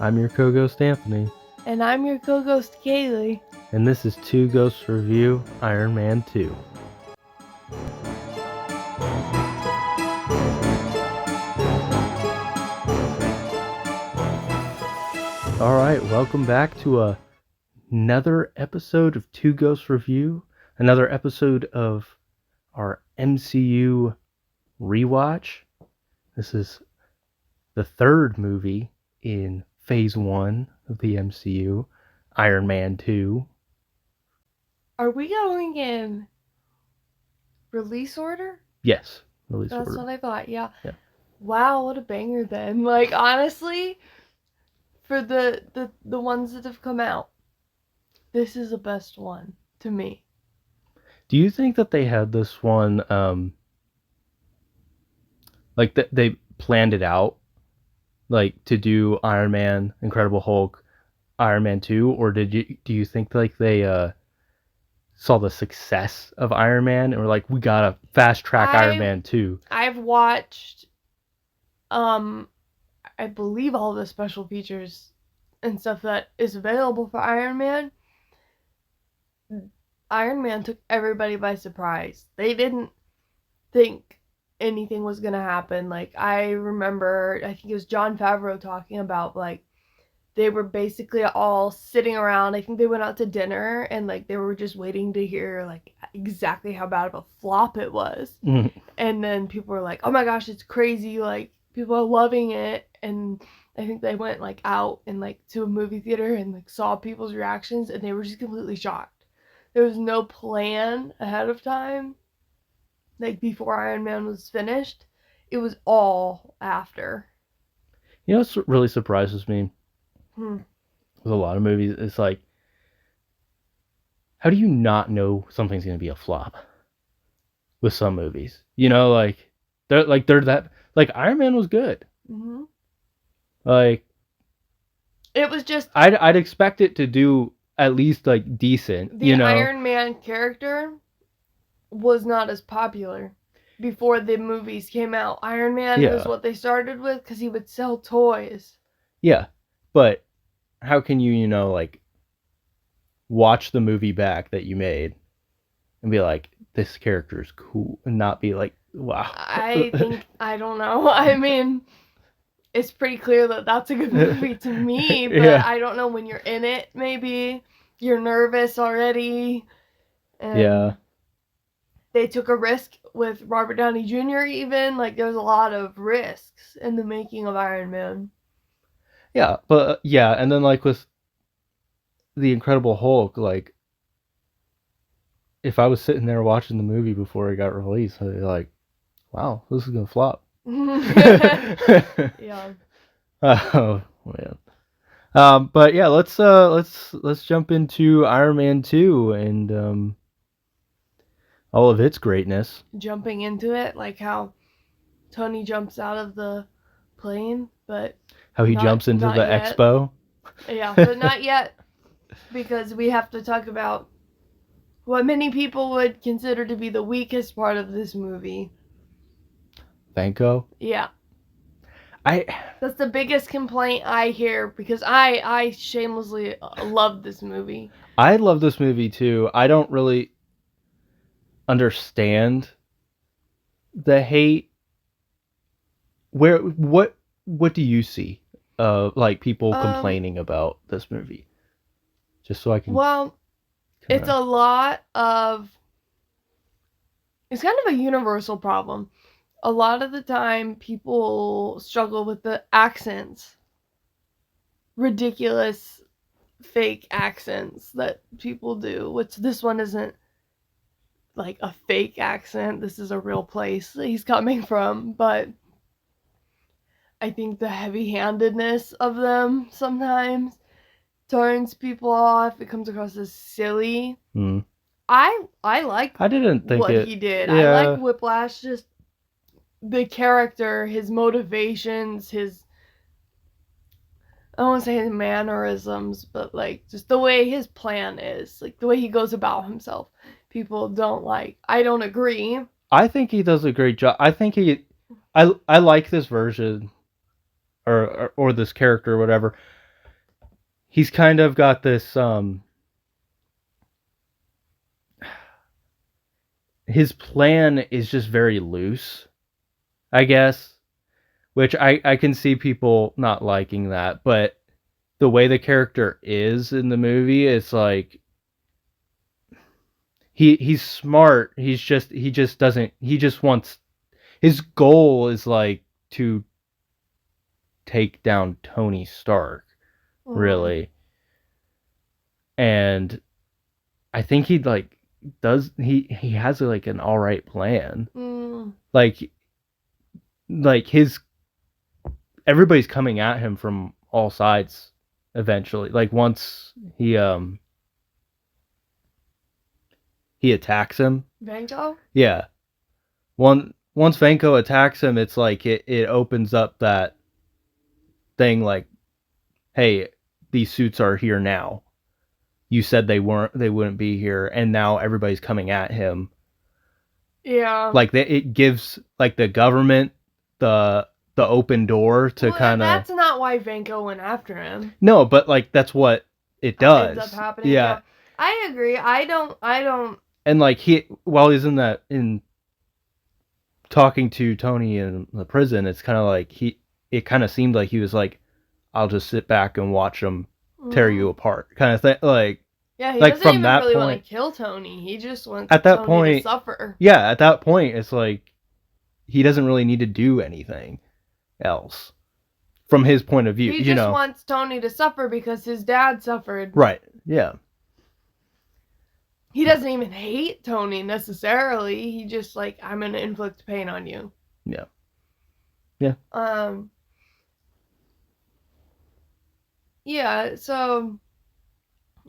I'm your co-ghost Anthony. And I'm your co-ghost Kaylee. And this is Two Ghosts Review Iron Man 2. Alright, welcome back to another episode of Two Ghosts Review. Another episode of our MCU rewatch. This is the third movie in Phase 1 of the MCU, Iron Man 2. Are we going in release order? Yes, release order. That's what I thought, yeah. Wow, what a banger then. Like, honestly, for the ones that have come out, this is the best one to me. Do you think that they had this one, they planned it out, like, to do Iron Man, Incredible Hulk, Iron Man 2, or do you think, like, they saw the success of Iron Man and were like, we gotta fast track Iron Man 2? I've watched, I believe all the special features and stuff that is available for Iron Man. Iron Man took everybody by surprise. They didn't think anything was gonna happen. Like, I remember, I think it was Jon Favreau talking about, like, they were basically all sitting around. I think they went out to dinner and, like, they were just waiting to hear, like, exactly how bad of a flop it was. Mm-hmm. And then people were like, oh my gosh, it's crazy. Like, people are loving it. And I think they went, like, out and, like, to a movie theater and, like, saw people's reactions and they were just completely shocked. There was no plan ahead of time. Like, before Iron Man was finished. It was all after. You know what really surprises me? With a lot of movies, it's like, how do you not know something's going to be a flop with some movies? You know, like, they're that, like, Iron Man was good. Mm-hmm. Like, it was just, I'd expect it to do at least, like, decent, you know? The Iron Man character was not as popular before the movies came out. Iron Man was what they started with because he would sell toys. Yeah, but how can you like, watch the movie back that you made and be like, this character is cool, and not be like, wow. I don't know. I mean, it's pretty clear that that's a good movie to me, but I don't know, when you're in it, maybe you're nervous already. And they took a risk with Robert Downey Jr. even. Like, there's a lot of risks in the making of Iron Man. Yeah, but and then, like, with the Incredible Hulk, like, if I was sitting there watching the movie before it got released, I'd be like, wow, this is gonna flop. Yeah. Oh man. But yeah, let's jump into Iron Man 2 and all of its greatness. Jumping into it, like how Tony jumps out of the plane, but how he jumps into the expo. Yeah, but not yet, because we have to talk about what many people would consider to be the weakest part of this movie. Vanko? Yeah. That's the biggest complaint I hear, because I shamelessly love this movie. I love this movie too. I don't really understand the hate. What do you see like, people complaining about this movie? Just so I can... Well, it's a lot of... It's kind of a universal problem. A lot of the time, people struggle with the accents. Ridiculous, fake accents that people do, which this one isn't, like, a fake accent. This is a real place that he's coming from, but I think the heavy-handedness of them sometimes turns people off. It comes across as silly. I like I didn't think what he did. Yeah. I like Whiplash, just the character, his motivations, his, I don't want to say his mannerisms, but, like, just the way his plan is, like, the way he goes about himself. People don't like. I don't agree. I think he does a great job. I think he I like this version or this character or whatever. He's kind of got this his plan is just very loose, I guess, which I can see people not liking that, but the way the character is in the movie, it's like he's smart. He just doesn't he just wants his goal is like to take down Tony Stark, Mm. really. And I think he like does he has like an all right plan. Mm. Like his everybody's coming at him from all sides eventually. Like once he attacks him. Vanko? Yeah. Once Vanko attacks him, it's like it opens up that thing like, hey, these suits are here now. You said they wouldn't be here, and now everybody's coming at him. Yeah. Like it gives like the government the open door to Well, kind of that's not why Vanko went after him. no, but like that's what it Ends does. up happening. Yeah. Yeah. I agree. I don't. And like he while he's in talking to Tony in the prison, it's kind of like it kind of seemed like he was like, I'll just sit back and watch them tear you apart, kind of thing. Yeah, he Like doesn't from even that really point, want to kill Tony. He just wants at that Tony point, to suffer. yeah, at that point, it's like he doesn't really need to do anything else from his point of view. He just wants Tony to suffer because his dad suffered. Right? Yeah. He doesn't even hate Tony necessarily. He just like, I'm gonna inflict pain on you. Yeah. Yeah. Yeah, so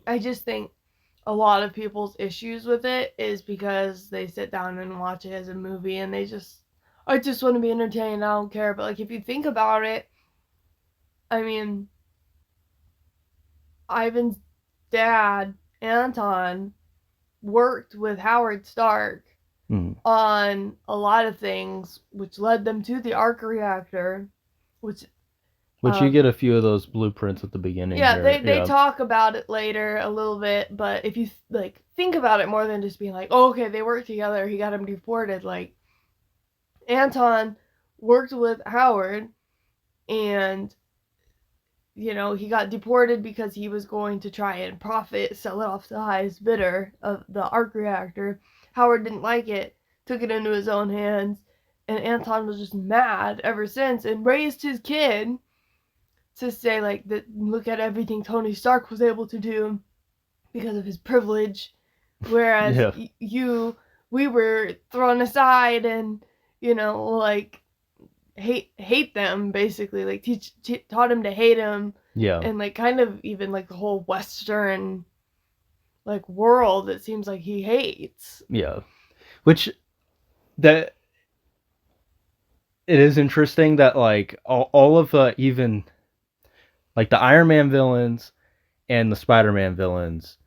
I just think a lot of people's issues with it is because they sit down and watch it as a movie and I just want to be entertained, I don't care. But like if you think about it, I mean, Ivan's dad, Anton, worked with Howard Stark on a lot of things, which led them to the arc reactor, which you get a few of those blueprints at the beginning. Yeah, here. they talk about it later a little bit, but if you like think about it more than just being like, oh, okay, they worked together, he got him deported. Like Anton worked with Howard, and he got deported because he was going to try and profit, sell it off to the highest bidder of the arc reactor. Howard didn't like it, took it into his own hands, and Anton was just mad ever since and raised his kid to say like that, look at everything Tony Stark was able to do because of his privilege, whereas we were thrown aside and like hate them basically, like taught him to hate him. Yeah. And like kind of even like the whole Western like world, it seems like he hates. Yeah. Which that it is interesting that like all of even like the Iron Man villains and the Spider-Man villains,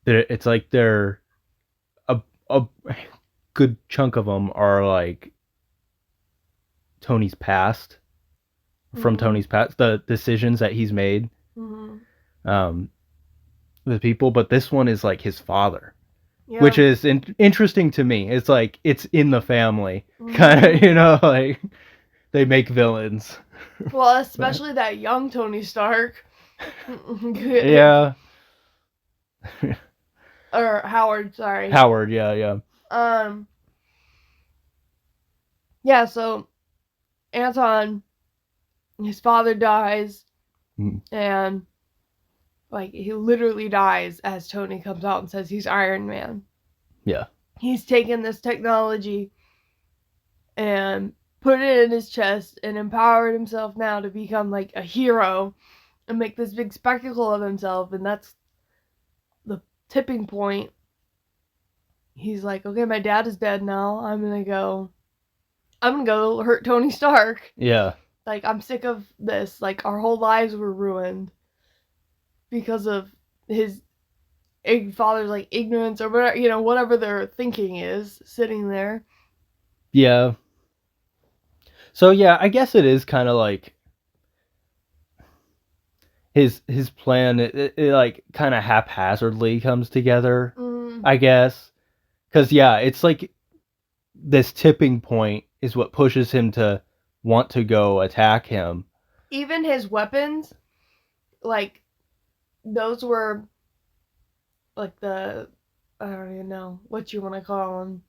it's like they're a good chunk of them are like Tony's past, from Tony's past, the decisions that he's made with people, but this one is like his father. Yeah. Which is interesting to me. It's like it's in the family, kind of, like they make villains. Well, especially that young Tony Stark. Yeah. Or Howard, sorry. Howard, yeah. Yeah, so Anton, his father dies, and like he literally dies as Tony comes out and says he's Iron Man. Yeah. He's taken this technology and put it in his chest and empowered himself now to become like a hero and make this big spectacle of himself, and that's the tipping point. He's like, okay, my dad is dead now. I'm gonna go hurt Tony Stark. Yeah. Like, I'm sick of this. Like, our whole lives were ruined because of his father's like ignorance or whatever, whatever their thinking is sitting there. Yeah. So yeah, I guess it is kind of like his plan. It like kind of haphazardly comes together, Mm. I guess. Because yeah, it's like this tipping point is what pushes him to want to go attack him. Even his weapons, like those were like the I don't even know what you want to call them.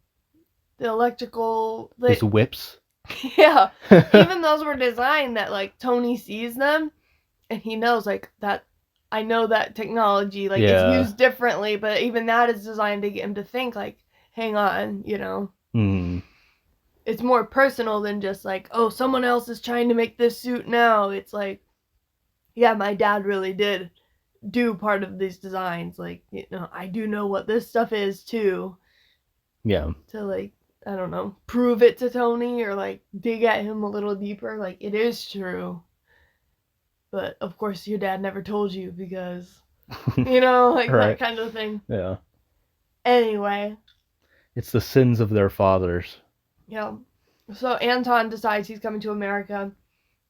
The electrical, His whips. yeah. Even those were designed that like Tony sees them and he knows like that. I know that technology like it's Yeah. used differently, but even that is designed to get him to think like, hang on, you know. Hmm. It's more personal than just like, oh, someone else is trying to make this suit now. It's like, yeah, my dad really did do part of these designs. Like, you know, I do know what this stuff is too. Yeah. To like, I don't know, prove it to Tony or like dig at him a little deeper. Like, it is true. But of course, your dad never told you because, you know, like that Right. kind of thing. Yeah. Anyway, It's the sins of their fathers. yeah. So Anton decides he's coming to America.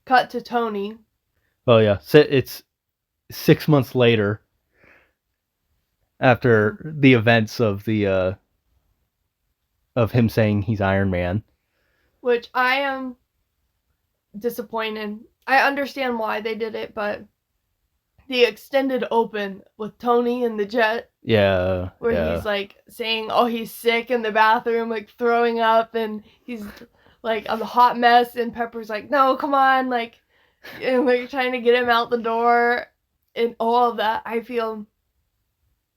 Cut to Tony. Oh yeah. So it's 6 months later after the events of the of him saying he's Iron Man. Which I am disappointed. I understand why they did it, but the extended open with Tony in the jet, Yeah. where Yeah. he's like saying, "Oh, he's sick in the bathroom, like throwing up, and he's like a hot mess," and Pepper's like, "No, come on," like, and like trying to get him out the door, and all of that. I feel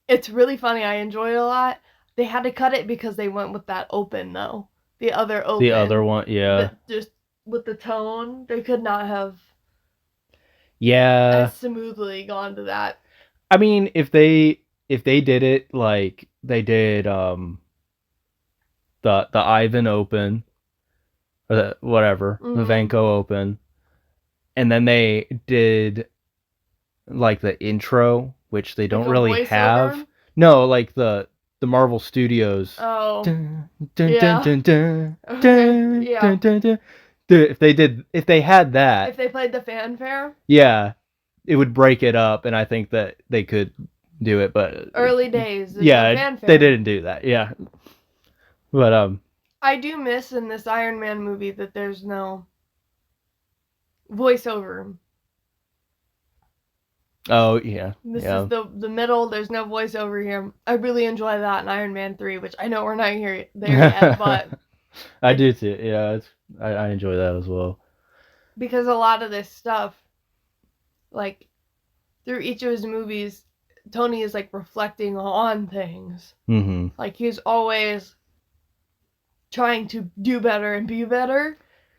it's really funny. I enjoy it a lot. They had to cut it because they went with that open though. The other open. The other one, yeah. Just with the tone, they could not have Yeah. as smoothly gone to that. I mean, if they did it like they did the Ivan Open or whatever, the Vanco Open, and then they did like the intro, which they don't Like a really have. voiceover? No, like the Marvel Studios. Oh. Dun, dun, Yeah. dun, dun, Okay. dun, Yeah. dun, dun, dun. Dude, if they had that, If they played the fanfare? yeah, it would break it up, and I think that they could do it, but Early days. There's yeah, no fanfare. they didn't do that. Yeah, but I do miss in this Iron Man movie that there's no voiceover. oh yeah, This yeah. is the middle. There's no voiceover here. I really enjoy that in Iron Man 3, which I know we're not here there yet, but I do too. Yeah, I enjoy that as well. because a lot of this stuff, like through each of his movies, Tony is like reflecting on things. Mm-hmm. Like he's always trying to do better and be better.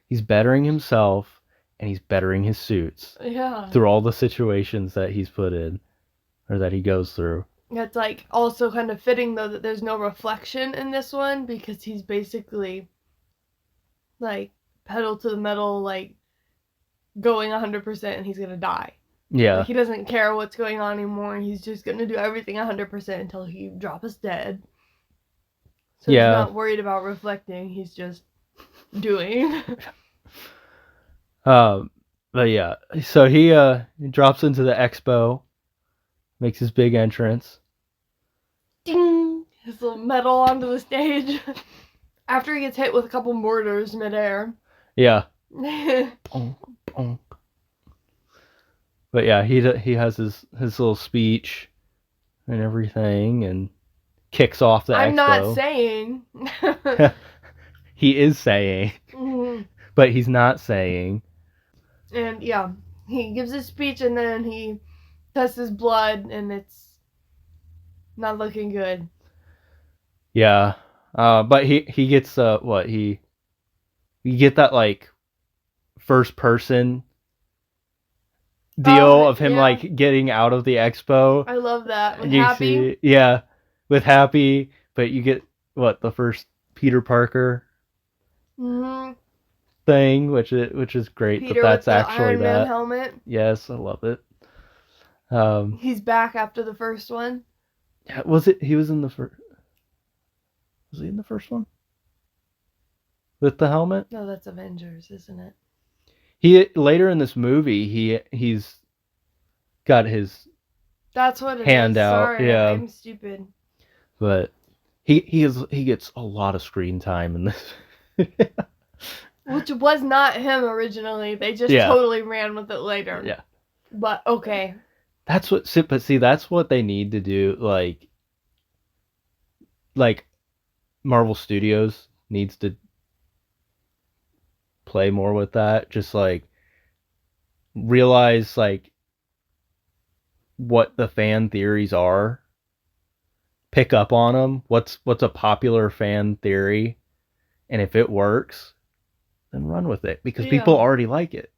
He's bettering himself, and he's bettering his suits Yeah. through all the situations that he's put in, or that he goes through. It's like also kind of fitting though that there's no reflection in this one because he's basically like pedal to the metal, like going 100% and he's gonna die. Yeah. Like he doesn't care what's going on anymore. He's just gonna do everything 100% until he drops dead. So Yeah. he's not worried about reflecting. He's just doing. But yeah, so he drops into the expo, makes his big entrance. Ding! His little metal onto the stage. After he gets hit with a couple mortars midair. Yeah. Bonk, bonk. But yeah, he has his little speech and everything, and kicks off the expo. I'm not saying. He is saying, but he's not saying. And yeah, he gives his speech and then he tests his blood and it's not looking good. Yeah. But he gets what you get that like first person deal of him yeah. like getting out of the expo. I love that. With You Happy. see, yeah, with Happy, but you get what the first Peter Parker thing, which is great. Peter that that's with the actually Iron Man that. helmet. Yes, I love it. He's back after the first one. Was it? He was in the first. Was he in the first one? with the helmet. No, that's Avengers, isn't it? He later in this movie, he's got his That's what it hand is. out. Sorry, Yeah, I'm stupid. but he gets a lot of screen time in this. Which was not him originally. They just totally ran with it later. Yeah. But okay. That's what. But see, that's what they need to do. Like Marvel Studios needs to play more with that. Just like realize like what the fan theories are. Pick up on them. What's a popular fan theory, and if it works, then run with it because people already like it.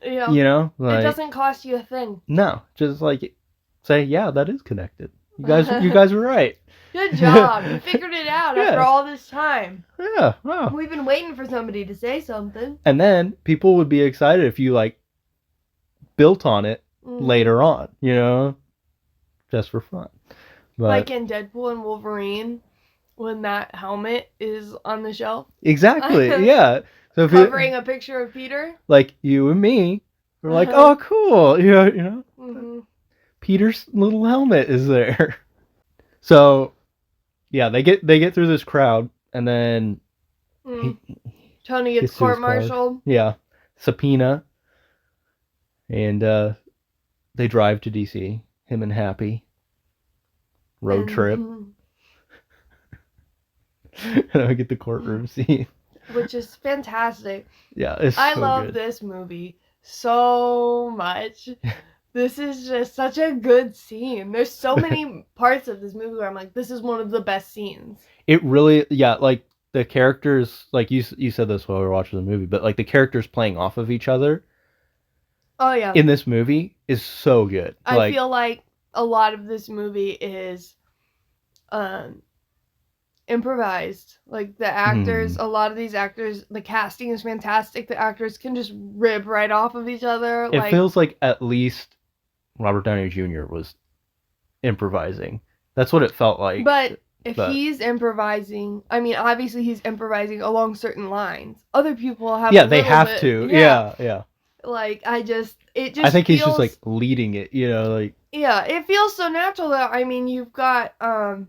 Yeah. You know, like, it doesn't cost you a thing. No, just like say, yeah, that is connected. You guys were right. Good job. You figured it out after all this time. Yeah. Wow. We've been waiting for somebody to say something. And then people would be excited if you like built on it later on, you know, just for fun. But, like in Deadpool and Wolverine, when that helmet is on the shelf. Exactly. Yeah. So covering a picture of Peter. Like you and me, we're like, oh, cool. You know. Mm-hmm. Peter's little helmet is there. So, yeah, they get through this crowd, and then Tony gets court-martialed. Yeah, subpoena, and they drive to DC. Him and Happy. Road trip. And I get the courtroom scene, which is fantastic. Yeah, I love this movie so much. This is just such a good scene. There's so many parts of this movie where I'm like, this is one of the best scenes. It really, yeah, like the characters, like you said this while we were watching the movie, but like the characters playing off of each other. Oh yeah. In this movie is so good. I feel like a lot of this movie is improvised. Like the actors, a lot of these actors, the casting is fantastic. The actors can just rip right off of each other. It feels like at least Robert Downey Jr. was improvising. That's what it felt like. But if he's improvising, I mean, obviously he's improvising along certain lines. Other people have they have to. Yeah. Like, I think he's just like leading it, you know, like. Yeah, it feels so natural that, I mean, you've got, oh,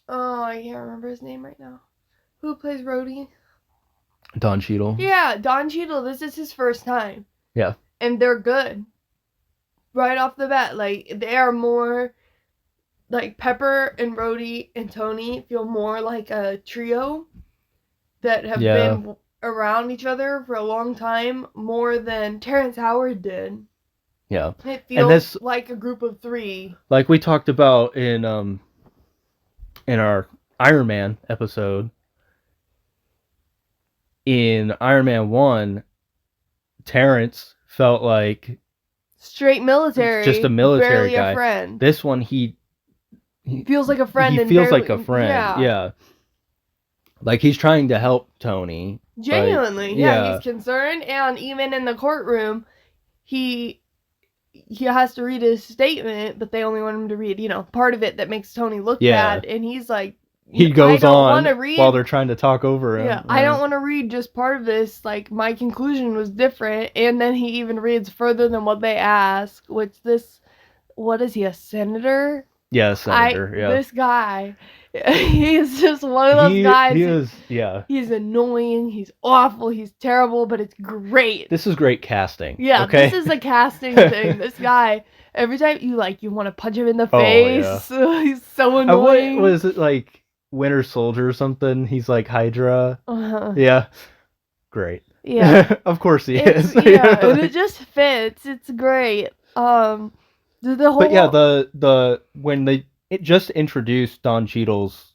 I can't remember his name right now. Who plays Rhodey? Don Cheadle. Yeah, Don Cheadle, this is his first time. Yeah. And they're good. Right off the bat, like, they are more, like, Pepper and Rhodey and Tony feel more like a trio that have been around each other for a long time, more than Terrence Howard did. Yeah. It feels like a group of three. Like we talked about in our Iron Man episode. In Iron Man 1, Terrence felt like straight military. Just a military barely guy. A friend. This one he feels like a friend. He feels like a friend. Yeah. Like he's trying to help Tony. Genuinely. Yeah, he's concerned, and even in the courtroom, he has to read his statement, but they only want him to read, you know, part of it that makes Tony look bad, and he's like, he goes on while they're trying to talk over him. Yeah, I don't want to read just part of this. Like, my conclusion was different, and then he even reads further than what they ask, which what is he, a senator? Yeah, senator, This guy, he's just one of those guys. He is, yeah. He's annoying, he's awful, he's terrible, but it's great. This is great casting. Yeah, okay? This is a casting thing. This guy, every time you want to punch him in the face. Yeah. He's so annoying. Was it like Winter Soldier or something? He's like Hydra. Uh-huh. Yeah. Great. Yeah. Of course he is. Yeah, and it just fits. It's great. The whole. But yeah, when they just introduced Don Cheadle's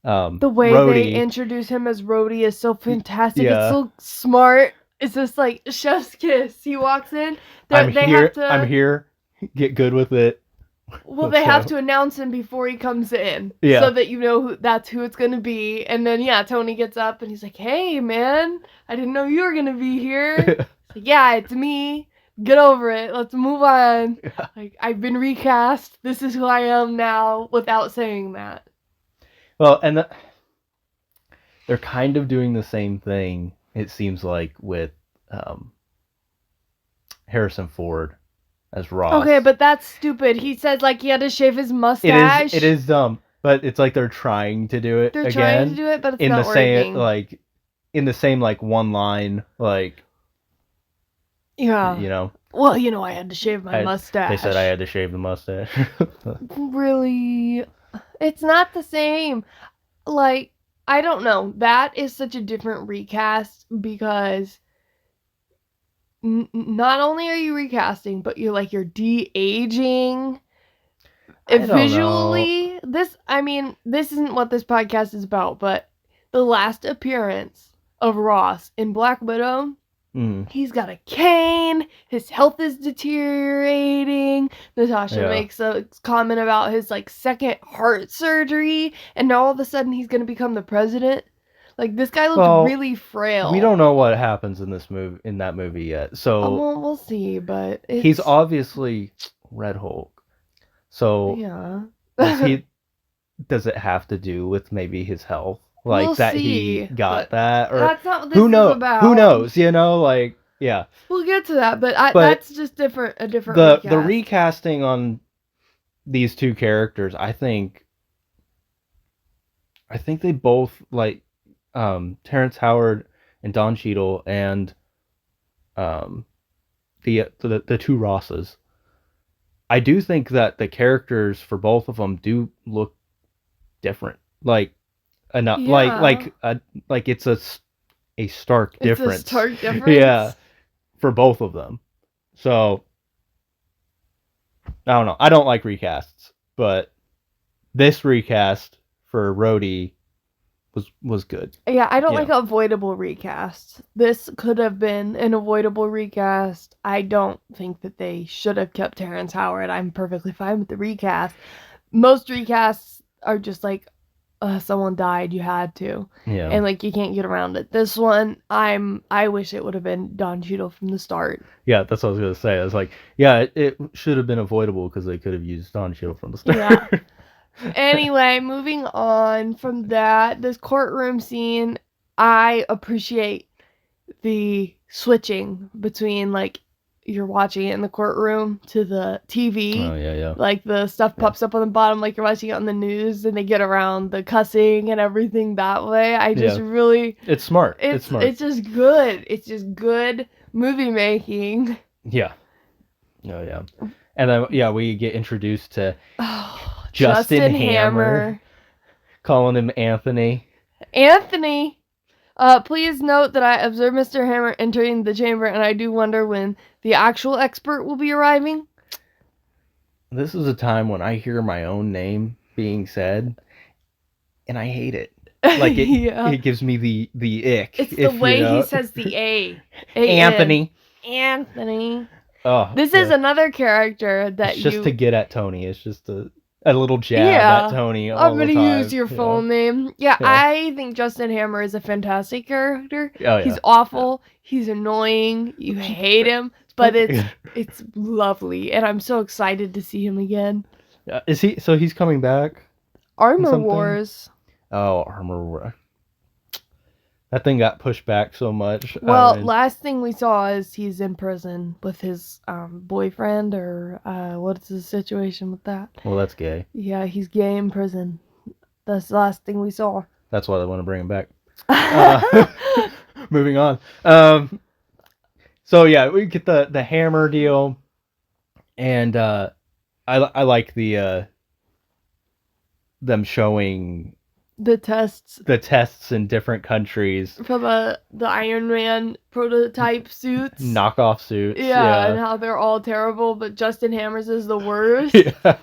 the way Rhodey. They introduce him as Rhodey is so fantastic. Yeah. It's so smart. It's just like chef's kiss. He walks in. I'm here. Get good with it. Well, they have to announce him before he comes in, so that you know that's who it's gonna be. And then Tony gets up and he's like, "Hey, man, I didn't know you were gonna be here." It's like, yeah, it's me. Get over it. Let's move on. Yeah. Like, I've been recast. This is who I am now, without saying that. Well, and they're kind of doing the same thing, it seems like, with Harrison Ford as Ross. Okay, but that's stupid. He said like he had to shave his it mustache. is dumb, but it's like they're trying to do it They're again trying to do it, but it's in not the same working. like in the same like one line, like, Yeah. you know. Well, I had to shave my mustache. They said I had to shave the mustache. Really? It's not the same. Like, I don't know. That is such a different recast because not only are you recasting, but you're de-aging. I don't Visually, this isn't what this podcast is about, but the last appearance of Ross in Black Widow, he's got a cane, his health is deteriorating. Natasha makes a comment about his second heart surgery, and now all of a sudden he's gonna become the president. Like, this guy looks really frail. We don't know what happens in that movie yet. So well, we'll see, but he's obviously Red Hulk. So yeah. Does it have to do with maybe his health? We'll That see, he got that? Or that's not what this is about. Who knows? Like, yeah. We'll get to that, but that's just a different recast. The recasting on these two characters, I think they both, like, Terrence Howard and Don Cheadle and the two Rosses. I do think that the characters for both of them do look different. Like enough, like it's a stark difference. It's a stark difference. Yeah, for both of them. So I don't know. I don't like recasts, but this recast for Rhodey was good. Yeah, I don't like avoidable recasts. This could have been an avoidable recast. I don't think that they should have kept Terrence Howard. I'm perfectly fine with the recast. Most recasts are just like, someone died, you had to. Yeah. And you can't get around it. This one, I wish it would have been Don Cheadle from the start. Yeah, that's what I was gonna say. I was like, yeah, it should have been avoidable because they could have used Don Cheadle from the start. Yeah. Anyway, moving on from that, this courtroom scene, I appreciate the switching between you're watching it in the courtroom to the TV. Oh yeah. The stuff pops up on the bottom like you're watching it on the news, and they get around the cussing and everything that way. I just really... It's smart. It's smart. It's just good. It's just good movie making. Yeah. Oh yeah. And then we get introduced to Justin Hammer. Calling him Anthony. Anthony! Please note that I observed Mr. Hammer entering the chamber, and I do wonder when the actual expert will be arriving. This is a time when I hear my own name being said, and I hate it. Like, it gives me the ick. It's the way he says the A. Anthony. Anthony. Oh, this is another character that it's just to get at Tony. It's just a little jab at Tony all I'm the gonna time. use your full name. Yeah, I think Justin Hammer is a fantastic character. Oh, yeah. He's awful. He's annoying. You hate him, but it's lovely, and I'm so excited to see him again. Is he? So he's coming back? Armor Wars. Oh, Armor Wars. That thing got pushed back so much. Well, last thing we saw is he's in prison with his boyfriend, or what's the situation with that? Well, that's gay. Yeah, he's gay in prison. That's the last thing we saw. That's why they want to bring him back. Moving on. So yeah, we get the hammer deal, and I like the them showing the tests in different countries for the Iron Man prototype suits, knockoff suits. Yeah, and how they're all terrible, but Justin Hammer's is the worst. Yeah.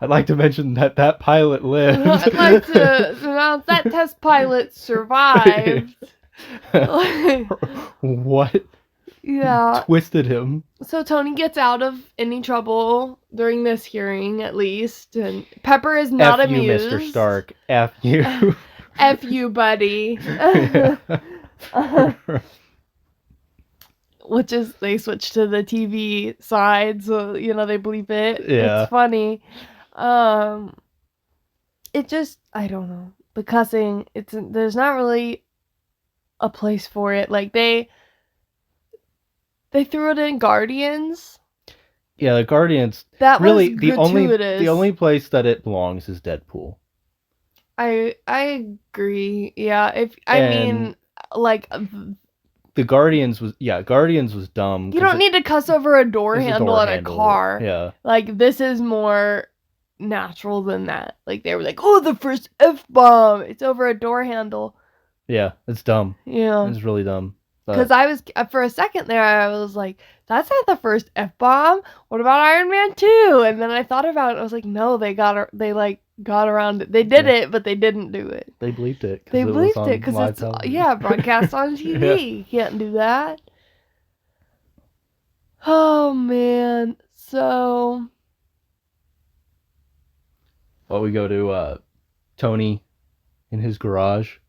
I'd like to mention that pilot lived. I'd like to announce that test pilot survived. What? Yeah. Twisted him. So Tony gets out of any trouble during this hearing, at least, and Pepper is not amused. F you, Mr. Stark. F you. F you, buddy. Which is, they switch to the TV side, so, they bleep it. Yeah. It's funny. It just, I don't know. the cussing, there's not really a place for it. Like they threw it in Guardians. Yeah, the Guardians. That really, was gratuitous. the only place that it belongs is Deadpool. I agree. Yeah, if And like the Guardians was dumb. you don't need to cuss over a door It's a handle door in a handle, car. yeah. Like this is more natural than that. Like they were like, "Oh, the first F-bomb. It's over a door handle." Yeah, it's dumb. Yeah. It's really dumb. Because I was, for a second there, I was like, that's not the first F-bomb. What about Iron Man 2? And then I thought about it. I was like, no, they got around it. They did it, but they didn't do it. They bleeped it. They bleeped it because it's, broadcast on TV. Yeah. You can't do that. Oh, man. So. Well, we go to Tony in his garage,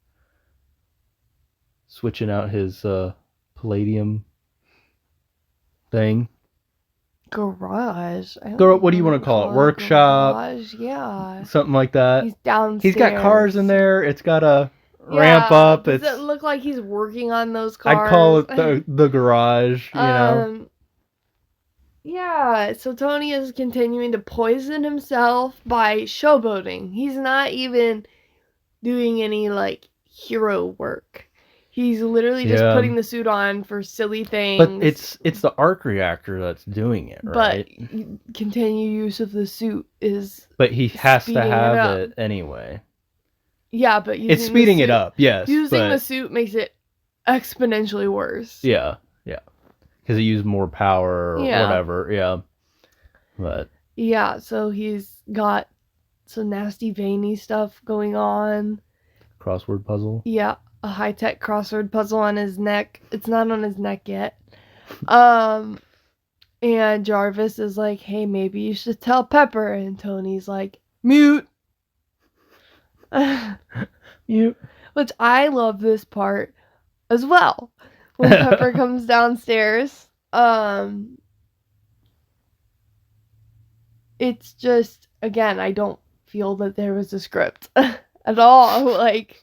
switching out his palladium thing. Garage. What do you want to call it? Workshop? Garage, yeah. Something like that. He's downstairs. He's got cars in there. It's got a ramp up. Does it look like he's working on those cars? I'd call it the garage, you know? Yeah, so Tony is continuing to poison himself by showboating. He's not even doing any, like, hero work. He's literally just putting the suit on for silly things. But it's the arc reactor that's doing it, right? But continued use of the suit is. But he has to have it anyway. Yeah, but it's speeding it up. Yes, using the suit makes it exponentially worse. Yeah, because he used more power or whatever. Yeah, but yeah, so he's got some nasty veiny stuff going on. Crossword puzzle. Yeah. A high-tech crossword puzzle on his neck. It's not on his neck yet. And Jarvis is like, hey, maybe you should tell Pepper. And Tony's like, mute. Mute. Which I love this part as well. When Pepper comes downstairs. It's just, again, I don't feel that there was a script at all. Like...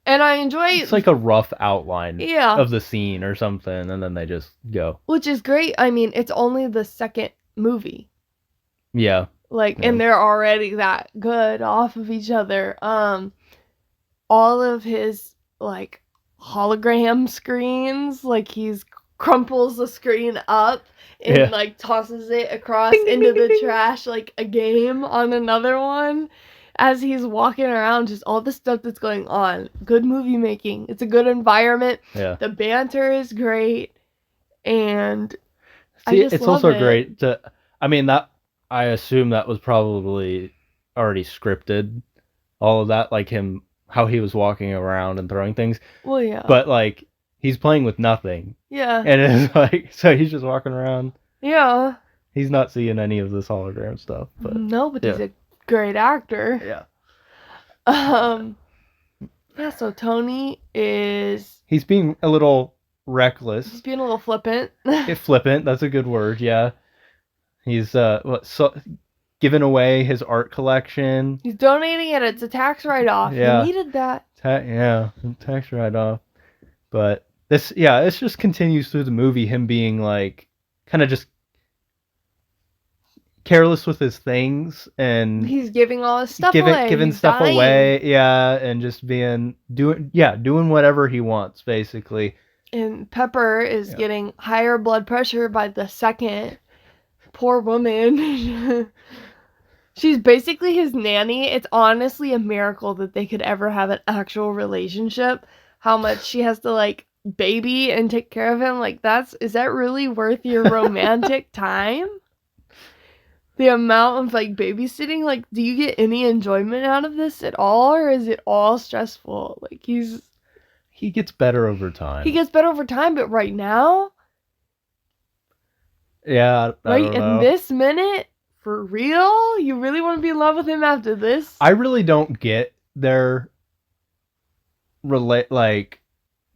And I enjoy... It's like a rough outline of the scene or something, and then they just go. Which is great. I mean, it's only the second movie. Yeah. And they're already that good off of each other. All of his, like, hologram screens, like, he's crumples the screen up and, like, tosses it across into the trash, like, a game on another one. As he's walking around, just all the stuff that's going on. Good movie making. It's a good environment. Yeah. The banter is great. And it's also great to... I mean, I assume that was probably already scripted. All of that, like how he was walking around and throwing things. Well, yeah. But, like, he's playing with nothing. Yeah. And it's like, so he's just walking around. Yeah. He's not seeing any of this hologram stuff. But no, but he's a great actor. Yeah. Yeah, so Tony is... He's being a little reckless. He's being a little flippant. Flippant, that's a good word, yeah. He's giving away his art collection. He's donating it. It's a tax write-off. Yeah. He needed that. Tax write-off. But this just continues through the movie, him being like, kind of just careless with his things, and he's giving all his stuff away. Giving stuff away, and just doing whatever he wants, basically. And Pepper is getting higher blood pressure by the second. Poor woman. She's basically his nanny. It's honestly a miracle that they could ever have an actual relationship. How much she has to, like, baby and take care of him. Like, is that really worth your romantic time? The amount of, like, babysitting, like, do you get any enjoyment out of this at all, or is it all stressful? Like, he gets better over time. But right now, I don't know. In this minute, for real, you really want to be in love with him after this? I really don't get their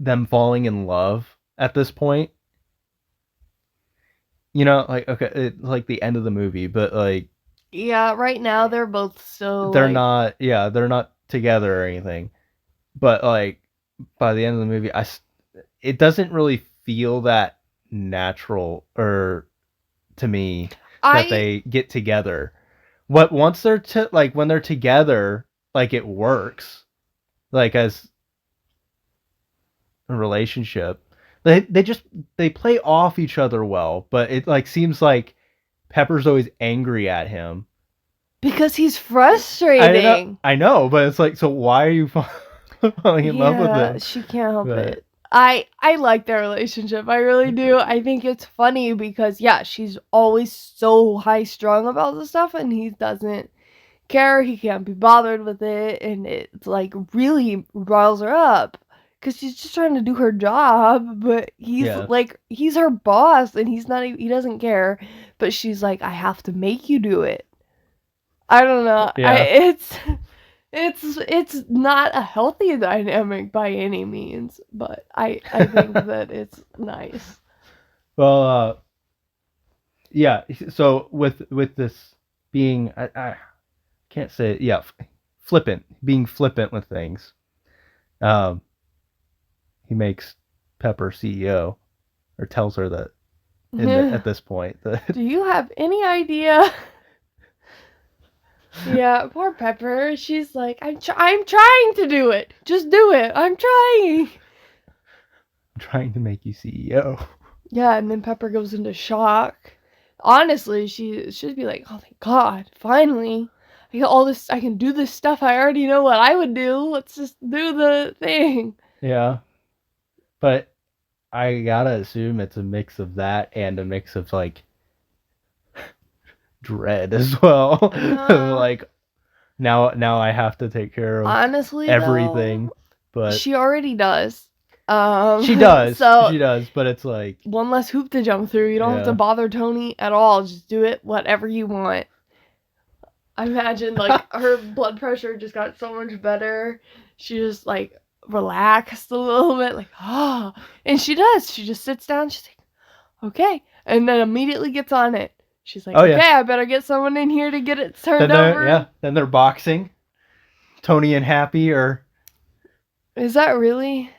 them falling in love at this point. You know, like, okay, it's like the end of the movie, but like... Yeah, right now they're both so... They're not together or anything. But like by the end of the movie, it doesn't really feel that natural or to me that I they get together. What once they're like when they're together, like it works, like as a relationship. They play off each other well, but it like seems like Pepper's always angry at him. because he's frustrating. I know, but it's like, so why are you falling in love with Yeah, him? she can't help But it. I like their relationship. I really do. I think it's funny because yeah, she's always so high strung about the stuff and he doesn't care. He can't be bothered with it and it's like really riles her up cuz she's just trying to do her job, but yeah, he's her boss and he doesn't care, but she's like I have to make you do it. I don't know. yeah. It's not a healthy dynamic by any means, but I think that it's nice. Well, yeah. So with this being, I can't say it, yeah, flippant, being flippant with things. Um, he makes Pepper CEO, or tells her that at this point that Do you have any idea? Yeah, poor Pepper. She's like, I'm trying to do it. Just do it. I'm trying. I'm trying to make you CEO. Yeah, and then Pepper goes into shock. Honestly, she should be like, oh thank God, finally. I got all this, I can do this stuff I already know what I would do. Let's just do the thing. Yeah, but I gotta assume it's a mix of that and a mix of like dread as well. Like now I have to take care of Honestly, everything, though, but she already does. she does. So She does, but it's like one less hoop to jump through. You don't have to yeah. bother Tony at all. Just do it whatever you want. I imagine like her blood pressure just got so much better. She just like relaxed a little bit, like and she does. She just sits down. She's like, okay, and then immediately gets on it. She's like, Oh okay, yeah. I better get someone in here to get it Then turned over. then they're boxing. Tony and Happy, or Is that really?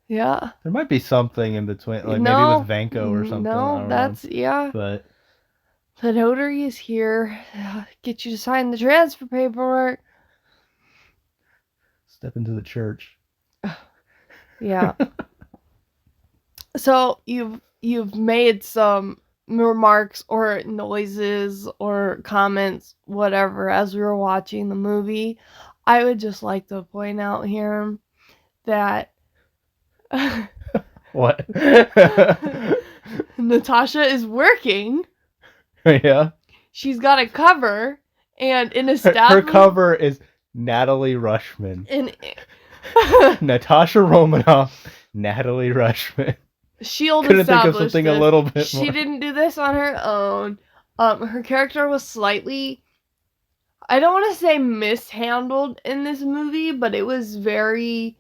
Yeah. there might be something in between, like maybe No, with Vanko or something. I no, don't know. that's yeah. But The notary is here. Get you to sign the transfer paperwork. step into the church. Yeah. So you've made some remarks or noises or comments, whatever, as we were watching the movie. I would just like to point out here that What? Natasha is working. Yeah. She's got a cover and an Her establishment. cover is Natalie Rushman. And Natasha Romanoff, Natalie Rushman. Shield Couldn't think of established something a this. little bit She more. didn't do this on her own. Her character was slightly, I don't want to say mishandled in this movie, but it was very,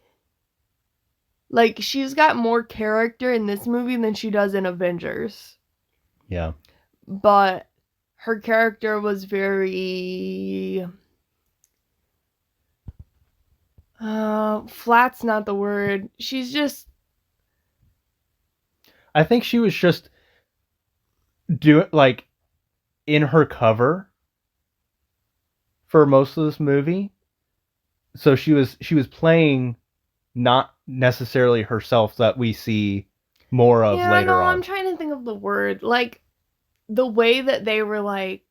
like, she's got more character in this movie than she does in Avengers. Yeah. But her character was very, flat's not the word. She's just, I think she was just doing like in her cover for most of this movie. So she was playing not necessarily herself that we see more of yeah, later no, on. I'm trying to think of the word. Like, the way that they were, like,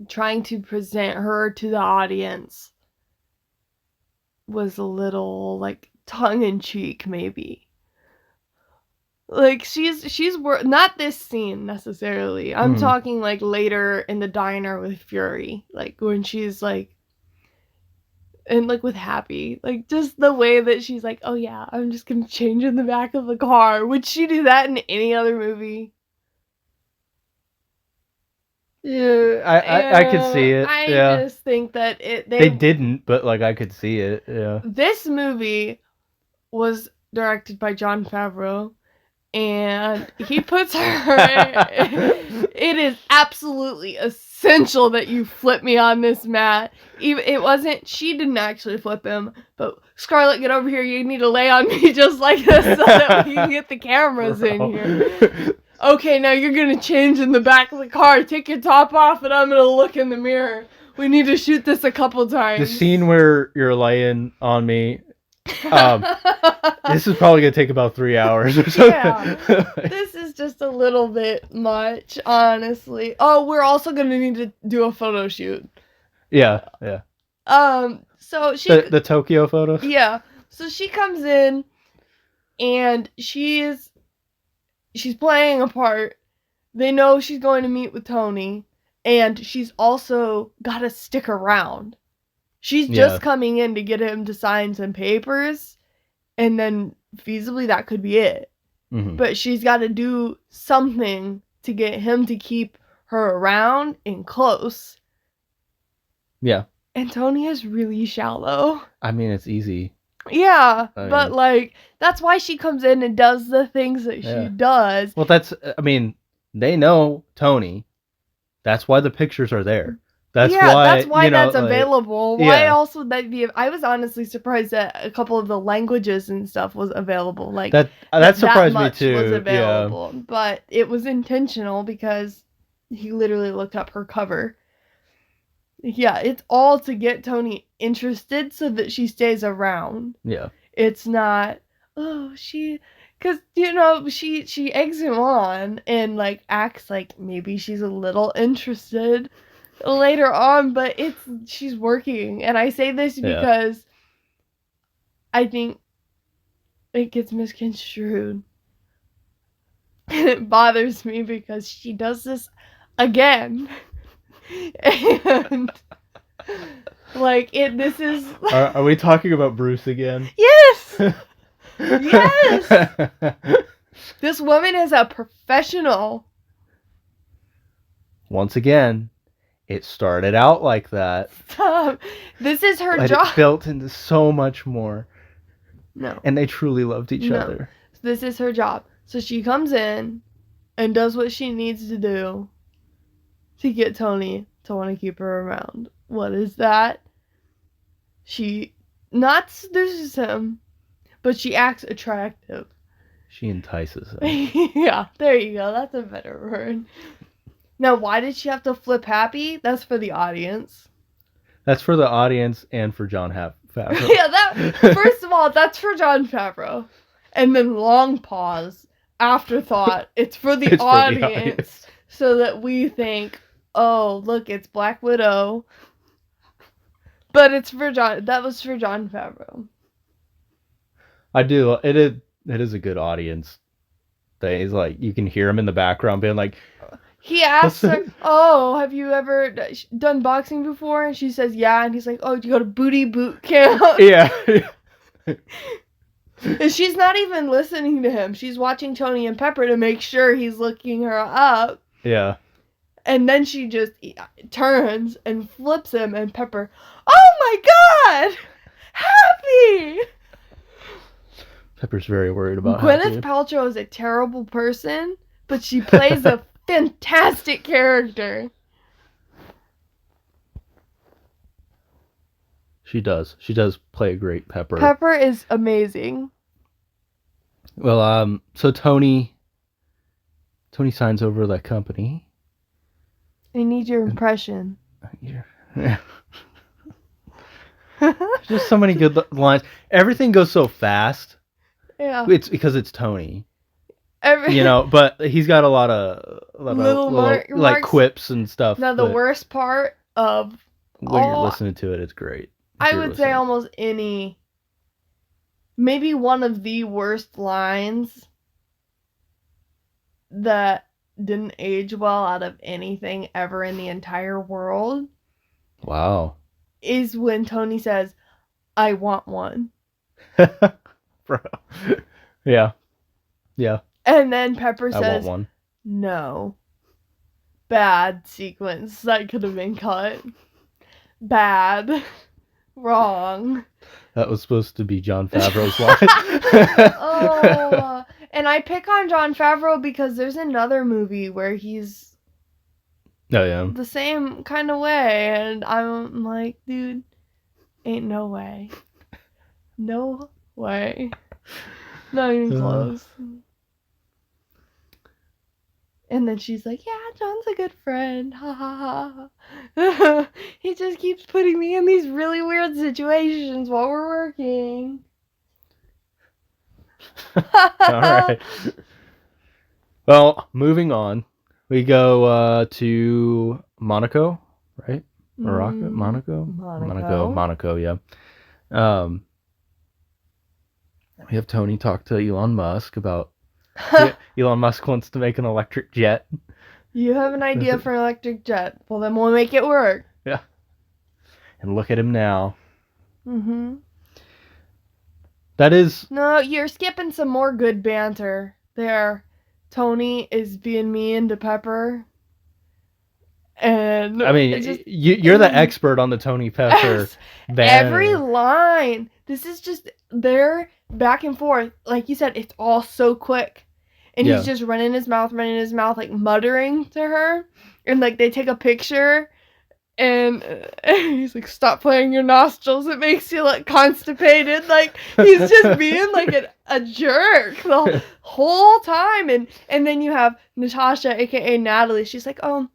trying to present her to the audience was a little, like, tongue-in-cheek, maybe. Like, she's not this scene, necessarily. I'm talking, like, later in the diner with Fury. Like, when she's, like, and, like, with Happy. Like, just the way that she's like, oh, yeah, I'm just gonna change in the back of the car. Would she do that in any other movie? Yeah, I could see it. I Yeah. just think that They didn't, but like I could see it. Yeah. this movie was directed by Jon Favreau, and he puts her. It is absolutely essential that you flip me on this, Matt. It wasn't. She didn't actually flip him, but Scarlett, get over here. You need to lay on me just like this so that we can get the cameras in here. Okay, now you're gonna change in the back of the car. Take your top off, and I'm gonna look in the mirror. We need to shoot this a couple times. The scene where you're laying on me. This is probably gonna take about 3 hours or so. Yeah, this is just a little bit much, honestly. Oh, we're also gonna need to do a photo shoot. Yeah. So she the Tokyo photos. Yeah, so she comes in, and she's playing a part. They know she's going to meet with Tony, and she's also got to stick around. She's just coming in to get him to sign some papers, and then feasibly that could be it. Mm-hmm. But she's got to do something to get him to keep her around and close. Yeah. And Tony is really shallow. I mean, it's easy. Yeah, but like, that's why she comes in and does the things that she does. Well, they know Tony. That's why the pictures are there. That's why that's available. Why else would that be? I was honestly surprised that a couple of the languages and stuff was available. Like that surprised me too. Was available, but it was intentional because he literally looked up her cover. Yeah, it's all to get Tony interested so that she stays around. Yeah, it's not. Because she eggs him on and like acts like maybe she's a little interested later on, but she's working. And I say this because I think it gets misconstrued. And it bothers me because she does this again. And like this is are we talking about Bruce again? Yes. Yes. This woman is a professional. Once again, it started out like that. Stop. This is her job. It built into so much more. No. And they truly loved each other. This is her job. So she comes in and does what she needs to do to get Tony to want to keep her around. What is that? She not seduces him, but she acts attractive. She entices him. Yeah, there you go. That's a better word. Now, why did she have to flip happy? That's for the audience. That's for the audience and for Jon Favreau. Yeah, first of all, that's for Jon Favreau. And then long pause, afterthought, it's for the audience. So that we think, oh, look, it's Black Widow. But it's for that was for Jon Favreau. I do. It is a good audience thing. It's like, you can hear him in the background being like... He asks her, oh, have you ever done boxing before? And she says, yeah. And he's like, oh, do you go to booty boot camp? Yeah. And she's not even listening to him. She's watching Tony and Pepper to make sure he's looking her up. Yeah. And then she just turns and flips him, and Pepper, oh my God! Happy! Pepper's very worried about Gwyneth Paltrow is a terrible person, but she plays a fantastic character. She does. She does play a great Pepper. Pepper is amazing. Well, so Tony signs over that company. I need your impression. Yeah. Just so many good lines. Everything goes so fast. Yeah. It's because it's Tony. But he's got a lot of little like quips and stuff. Now the worst part of when you're listening to it, it's great. I would say almost maybe one of the worst lines that didn't age well out of anything ever in the entire world. Wow. Is when Tony says, I want one. Bro. Yeah. Yeah. And then Pepper says, I want one. No. Bad sequence. That could have been cut. Bad. Wrong. That was supposed to be Jon Favreau's line. And I pick on Jon Favreau because there's another movie where he's Oh yeah. the same kind of way, and I'm like, dude, ain't no way. No way. Not even close. And then she's like, yeah, John's a good friend. Ha ha ha. He just keeps putting me in these really weird situations while we're working. Alright. Well, moving on. We go to Monaco, right? Morocco? Monaco? Monaco, yeah. We have Tony talk to Elon Musk about Elon Musk wants to make an electric jet. You have an idea for an electric jet. Well, then we'll make it work. Yeah. And look at him now. Mm-hmm. That is... No, you're skipping some more good banter there. Tony is being mean to Pepper. And I mean, you're the expert on the Tony Pepper banter. Every line. This is just their back and forth. Like you said, it's all so quick. And he's just running his mouth, like muttering to her. And like they take a picture. And he's like, stop playing your nostrils. It makes you look constipated. Like, he's just being like a jerk the whole time. And then you have Natasha, a.k.a. Natalie. She's like, oh,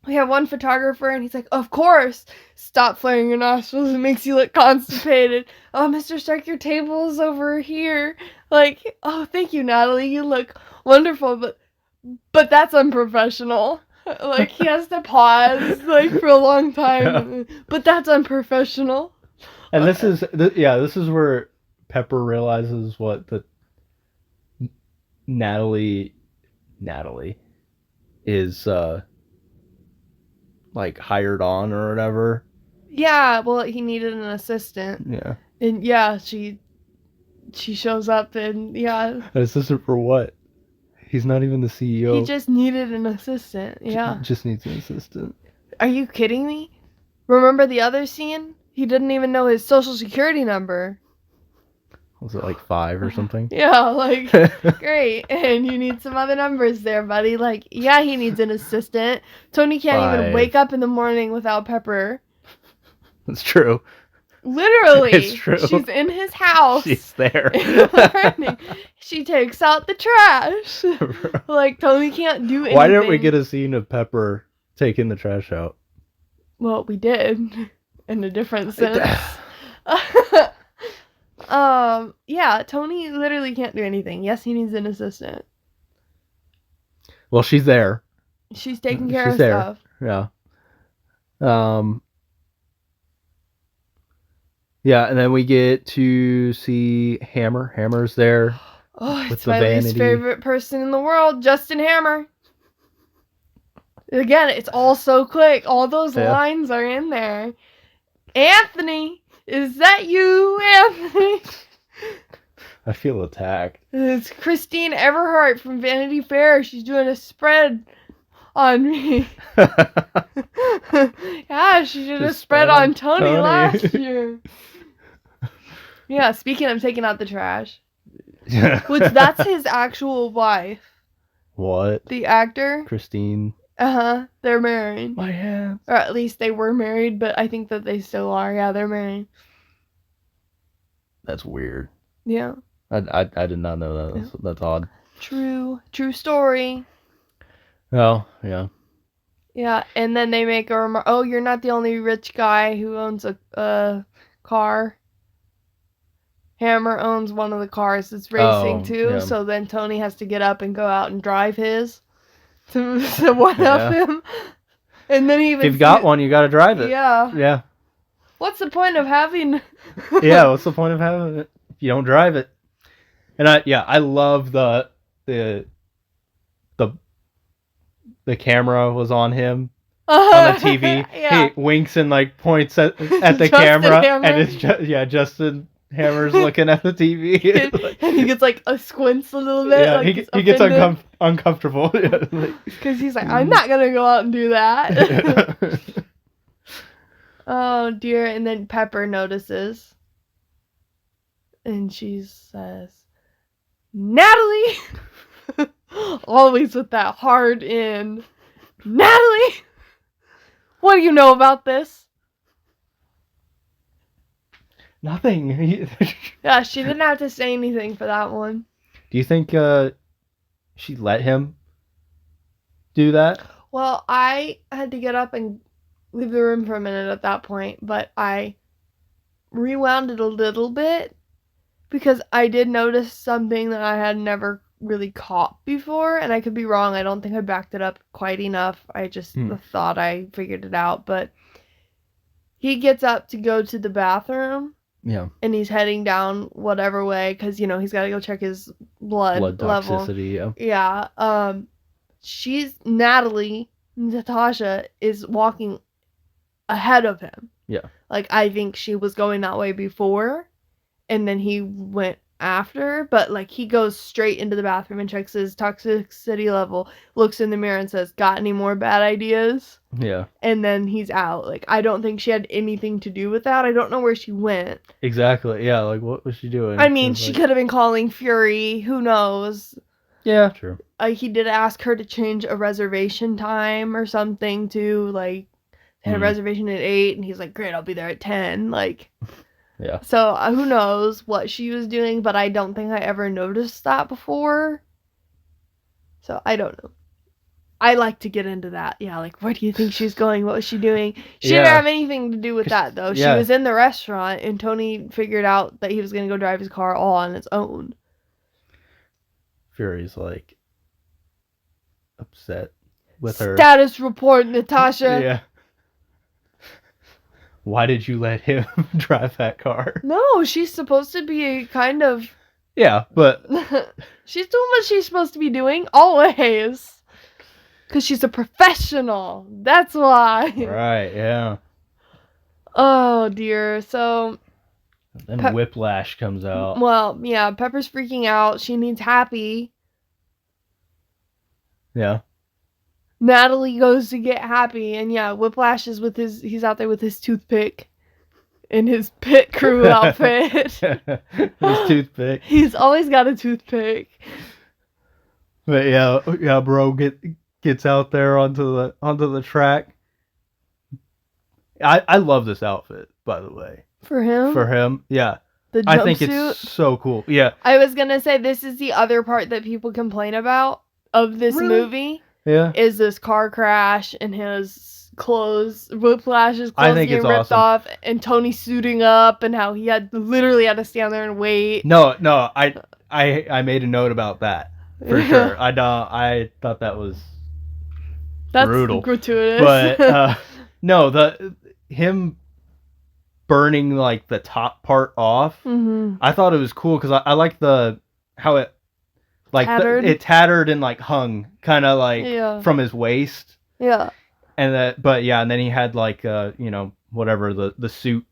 we have one photographer. And he's like, of course. Stop playing your nostrils. It makes you look constipated. Oh, Mr. Stark, your table is over here. Like, oh, thank you, Natalie. You look wonderful. But that's unprofessional. Like, he has to pause, like, for a long time. Yeah. But that's unprofessional. And this is where Pepper realizes what the Natalie is, like, hired on or whatever. Yeah, well, he needed an assistant. Yeah. And, yeah, she shows up and, yeah. An assistant for what? He's not even the CEO. He just needed an assistant. Yeah. Just needs an assistant. Are you kidding me? Remember the other scene? He didn't even know his social security number. Was it like 5 or something? Yeah, like, great. And you need some other numbers there, buddy. Like, yeah, he needs an assistant. Tony can't even wake up in the morning without Pepper. That's true. Literally. It's true. She's in his house. She's there. In the morning. She takes out the trash. Like, Tony can't do anything. Why didn't we get a scene of Pepper taking the trash out? Well, we did. In a different sense. Yeah, Tony literally can't do anything. Yes, he needs an assistant. Well, she's there. She's taking care of stuff. Yeah. Yeah, and then we get to see Hammer. Hammer's there. Oh, it's my least favorite person in the world, Justin Hammer. Again, it's all so quick. All those lines are in there. Anthony, is that you, Anthony? I feel attacked. It's Christine Everhart from Vanity Fair. She's doing a spread on me. Yeah, she did a spread on Tony last year. Yeah, speaking of taking out the trash. Which, that's his actual wife. What? The actor. Christine. Uh-huh. They're married. My hands. Or at least they were married, but I think that they still are. Yeah, they're married. That's weird. Yeah. I did not know that. That's odd. True story. Oh, yeah. Yeah, and then they make a remark. Oh, you're not the only rich guy who owns a car. Hammer owns one of the cars that's racing too. Yeah. So then Tony has to get up and go out and drive his to one up him. And then even if you've got one, you got to drive it. Yeah. Yeah. What's the point of having? Yeah. What's the point of having it if you don't drive it? And I love the camera was on him on the TV. Yeah. He winks and like points at the camera, Hammer. And it's Justin Hammer's looking at the TV. And he gets like a squints a little bit. Yeah, like he gets uncomfortable. Because he's like, I'm not going to go out and do that. Oh, dear. And then Pepper notices. And she says, Natalie! Always with that hard in. Natalie! What do you know about this? Nothing. Yeah, she didn't have to say anything for that one. Do you think she let him do that? Well, I had to get up and leave the room for a minute at that point, but I rewound it a little bit because I did notice something that I had never really caught before, and I could be wrong. I don't think I backed it up quite enough. I just thought I figured it out, but he gets up to go to the bathroom. Yeah. And he's heading down whatever way because, he's got to go check his blood level. Toxicity, Yeah. Natasha is walking ahead of him. Yeah. Like, I think she was going that way before, and then he went after, but, like, he goes straight into the bathroom and checks his toxicity level, looks in the mirror and says, "Got any more bad ideas?" Yeah. And then he's out. Like, I don't think she had anything to do with that. I don't know where she went. Exactly. Yeah, like, what was she doing? I mean, she could have been calling Fury. Who knows? Yeah, true. He did ask her to change a reservation time or something, too. Like, they had a reservation at 8, and he's like, "Great, I'll be there at 10." Like, yeah. So, who knows what she was doing, but I don't think I ever noticed that before. So, I don't know. I like to get into that. Yeah, like, where do you think she's going? What was she doing? She didn't have anything to do with that, though. She was in the restaurant, and Tony figured out that he was going to go drive his car all on its own. Fury's, like, upset with her. Status report, Natasha. Yeah. Why did you let him drive that car? No, she's supposed to be kind of... Yeah, but... she's doing what she's supposed to be doing, always. Because she's a professional. That's why. Right, yeah. Oh, dear. So... Then Whiplash comes out. Well, yeah, Pepper's freaking out. She needs Happy. Yeah. Natalie goes to get Happy, and yeah, Whiplash is he's out there with his toothpick in his pit crew outfit. His toothpick. He's always got a toothpick. But yeah, bro gets out there onto the track. I love this outfit, by the way. For him? Yeah. The jumpsuit? I think it's so cool. Yeah. I was gonna say this is the other part that people complain about of this movie. Yeah. Is this car crash and his clothes, Whiplash's clothes getting ripped off, and Tony suiting up, and how he literally had to stand there and wait. No, I made a note about that for sure. I thought that's brutal, gratuitous. But no, him burning like the top part off. Mm-hmm. I thought it was cool because I like how it. Like it tattered and like hung kind of like from his waist. Yeah. And and then he had like whatever the suit.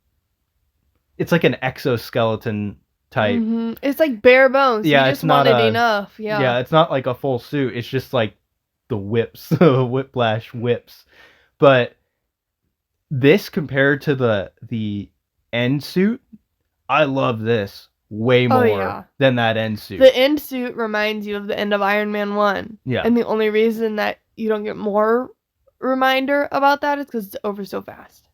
It's like an exoskeleton type. Mm-hmm. It's like bare bones. Yeah, he just wanted enough. Yeah. Yeah, it's not like a full suit. It's just like the whips, Whiplash whips. But this compared to the end suit, I love this way more than that end suit. The end suit reminds you of the end of Iron Man 1. Yeah. And the only reason that you don't get more reminder about that is because it's over so fast.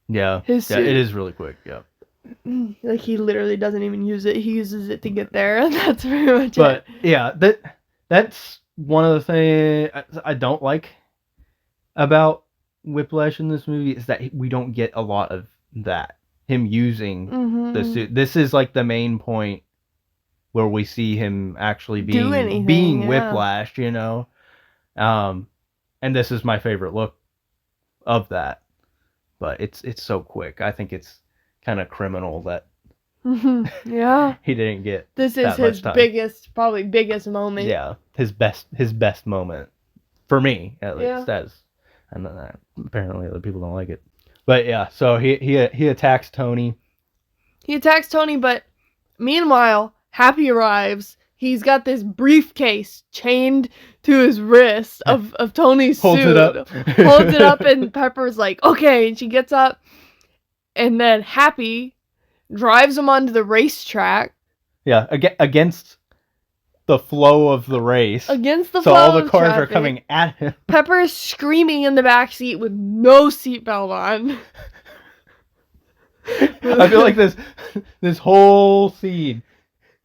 Yeah. His suit. Yeah, it is really quick. Yeah. Like, he literally doesn't even use it. He uses it to get there, and that's pretty much it. But, yeah, that's one of the things I don't like about Whiplash in this movie is that we don't get a lot of that. Him using the suit. This is like the main point where we see him actually being Whiplash, And this is my favorite look of that. But it's so quick. I think it's kind of criminal that he didn't get this is his probably biggest moment. Yeah, his best moment for me at least. And then apparently other people don't like it. But yeah, so he attacks Tony. He attacks Tony, but meanwhile, Happy arrives. He's got this briefcase chained to his wrist of Tony's suit. Holds it up, and Pepper's like, okay. And she gets up, and then Happy drives him onto the racetrack. Yeah, against the flow of the race. Against the so flow all the of cars traffic. are coming at him. Pepper is screaming in the backseat with no seatbelt on. I feel like this whole scene,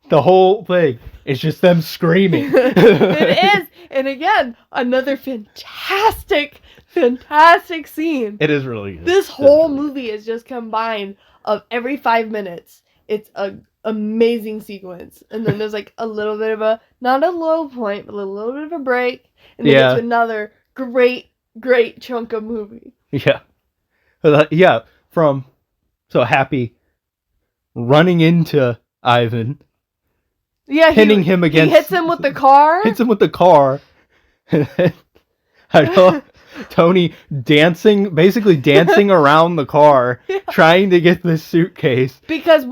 the whole thing, is just them screaming. It is, and again, another fantastic scene. It is really good. This whole movie is just combined of every 5 minutes. It's a amazing sequence, and then there's like a little bit of a, not a low point, but a little bit of a break, and then it's another great chunk of movie. Yeah, from so Happy running into Ivan. Yeah, pinning him against. He hits him with the car. I know Tony basically dancing around the car, trying to get this suitcase. Because,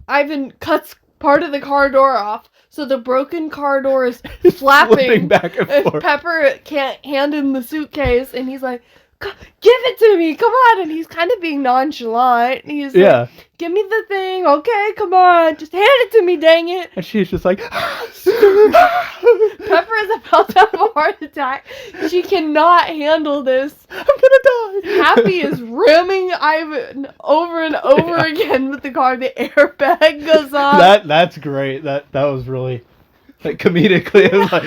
Ivan cuts part of the car door off, so the broken car door is flapping back and forth. Pepper can't hand him the suitcase, and he's like, give it to me, come on, and he's kind of being nonchalant, and he's like, give me the thing, okay, come on, just hand it to me, dang it. And she's just like, Pepper is about to have a heart attack. She cannot handle this. I'm gonna die. Happy is ramming Ivan over and over again with the car. The airbag goes on. That's great. That was really like comedically. Like,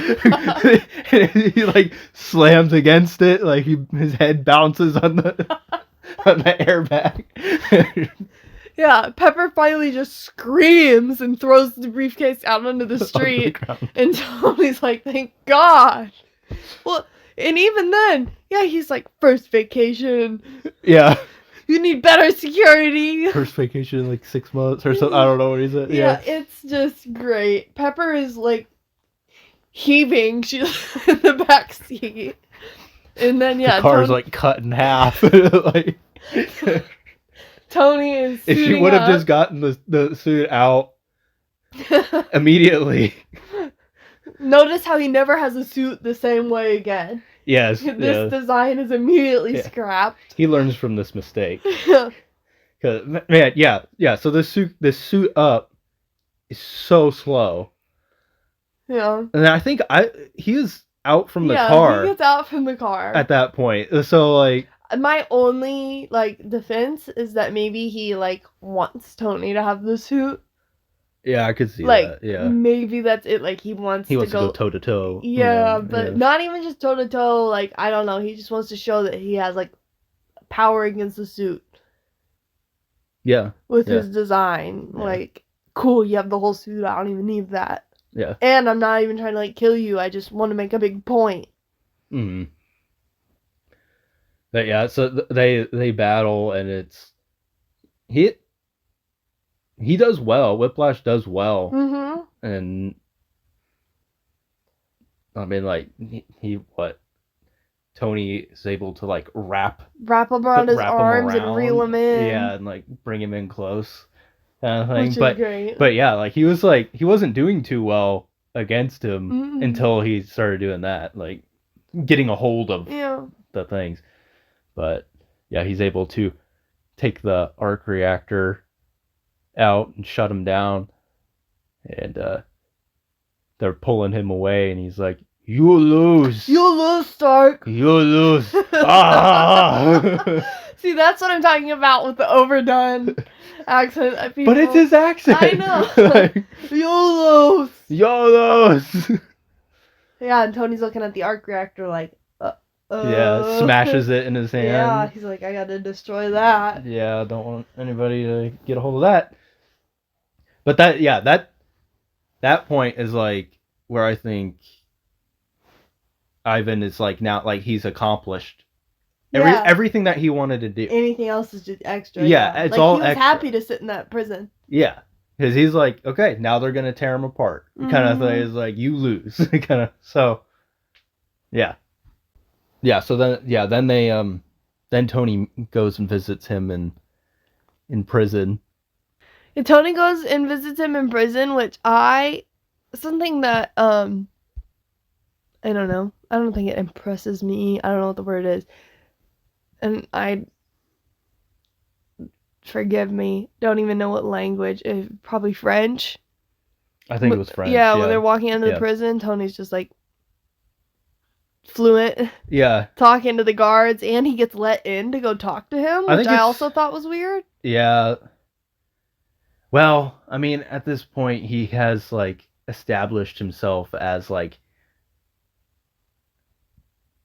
he like slams against it. Like his head bounces on the airbag. Yeah, Pepper finally just screams and throws the briefcase out onto the street. And Tony's like, thank God. Well, and even then, he's like, first vacation. Yeah. You need better security. First vacation in like 6 months or something. I don't know what he said. Yeah, it's just great. Pepper is like heaving. She's in the back seat. And then, the car's like cut in half. Like... Tony is if she would have just gotten the suit out immediately. Notice how he never has a suit the same way again. Yes. This design is immediately scrapped. He learns from this mistake. Cause man, so this suit up is so slow. Yeah. And I think he is out from the car. He gets out from the car at that point. So like, my only defense is that maybe he wants Tony to have the suit. Yeah, I could see that. Yeah, maybe that's it. Like he wants to go toe to toe. Yeah, but not even just toe to toe. Like I don't know. He just wants to show that he has power against the suit. Yeah. With his design, cool. You have the whole suit. I don't even need that. Yeah. And I'm not even trying to kill you. I just want to make a big point. Hmm. But yeah, so they battle, and it's he does well. Whiplash does well. Mm-hmm. And I mean, Tony is able to wrap around his arms and reel him in. Yeah, and bring him in close. Kind of thing. Which is great. But yeah, he wasn't doing too well against him until he started doing that, getting a hold of the things. But yeah, he's able to take the arc reactor out and shut him down, and they're pulling him away, and he's like, "You lose, Stark. You lose." Ah! See, that's what I'm talking about with the overdone accent. But it's his accent. I know. You lose. Yeah, and Tony's looking at the arc reactor yeah, smashes it in his hand. Yeah, he's like, I gotta destroy that. Yeah, don't want anybody to get a hold of that. But that point is where I think Ivan is now he's accomplished everything that he wanted to do. Anything else is just extra. Yeah, it's all extra. He was happy to sit in that prison. Yeah, because he's okay, now they're gonna tear him apart. Kind of thing is you lose. Kind of so. Yeah. Yeah, so then they then Tony goes and visits him in prison. And Tony goes and visits him in prison, which something that I don't know. I don't think it impresses me. I don't know what the word is. And forgive me, don't even know what language. Probably French. I think it was French. Yeah, when they're walking into the prison, Tony's just like fluent. Yeah. Talking to the guards, and he gets let in to go talk to him, which I also thought was weird. Yeah. Well, I mean, at this point, he has, like, established himself as, like,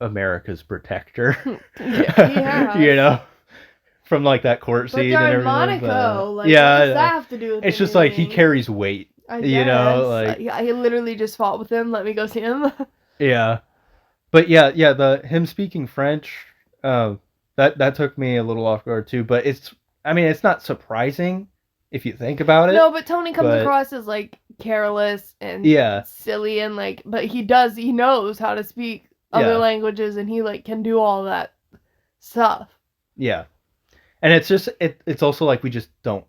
America's protector. Yeah, you know? From, like, that court scene and everything. Monaco, like, what does that have to do with it's anything? Just, like, he carries weight. I guess. You know? Like, I literally just fought with him. Let me go see him. Yeah. But, yeah, him speaking French, that took me a little off guard, too. But it's not surprising if you think about it. No, but Tony comes across as, like, careless and silly and, like, but he knows how to speak other languages, and he, like, can do all that stuff. Yeah. And it's just, it's also, like, we just don't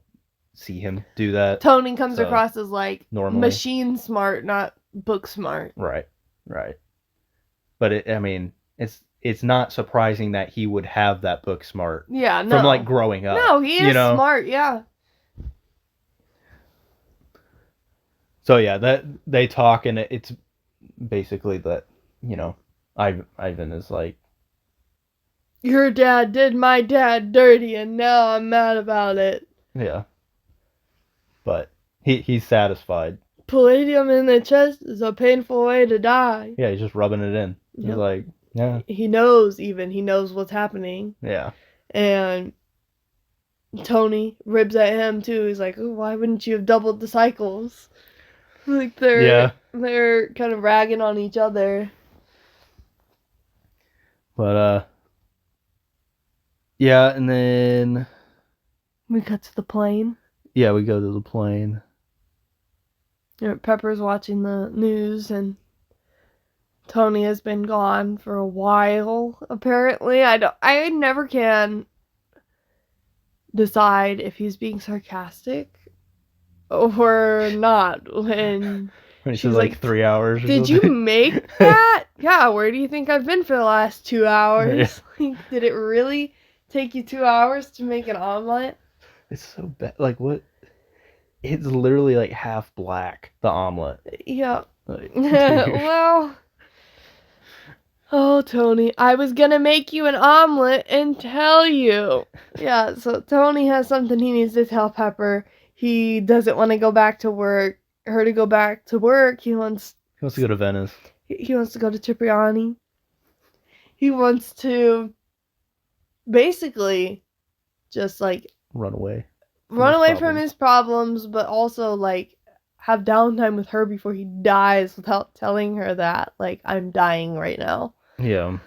see him do that. Tony comes across as, like, normally machine smart, not book smart. Right. But, it's not surprising that he would have that book smart. Yeah, no. From, like, growing up. No, he is smart, yeah. So, yeah, that they talk, and it's basically that, Ivan is like, your dad did my dad dirty, and now I'm mad about it. Yeah. But he's satisfied. Palladium in the chest is a painful way to die. Yeah, he's just rubbing it in. Yep. He's like, yeah. He knows what's happening. Yeah. And Tony ribs at him too. He's like, oh, why wouldn't you have doubled the cycles? Like they're kind of ragging on each other. But yeah, and then we cut to the plane. Yeah, we go to the plane. Pepper's watching the news, and Tony has been gone for a while. Apparently, I never can decide if he's being sarcastic or not when she's like 3 hours. Did you make that? Yeah. Where do you think I've been for the last 2 hours? Yeah. Like, did it really take you 2 hours to make an omelet? It's so bad. Like, what? It's literally like half black, the omelet. Yeah. Like, well, oh, Tony, I was gonna make you an omelet and tell you. Yeah, so Tony has something he needs to tell Pepper. He doesn't want to go back to work. Her to go back to work. He wants to go to Venice. He wants to go to Cipriani. He wants to basically just like run away from his problems, but also like have downtime with her before he dies without telling her that, like, I'm dying right now. Yeah.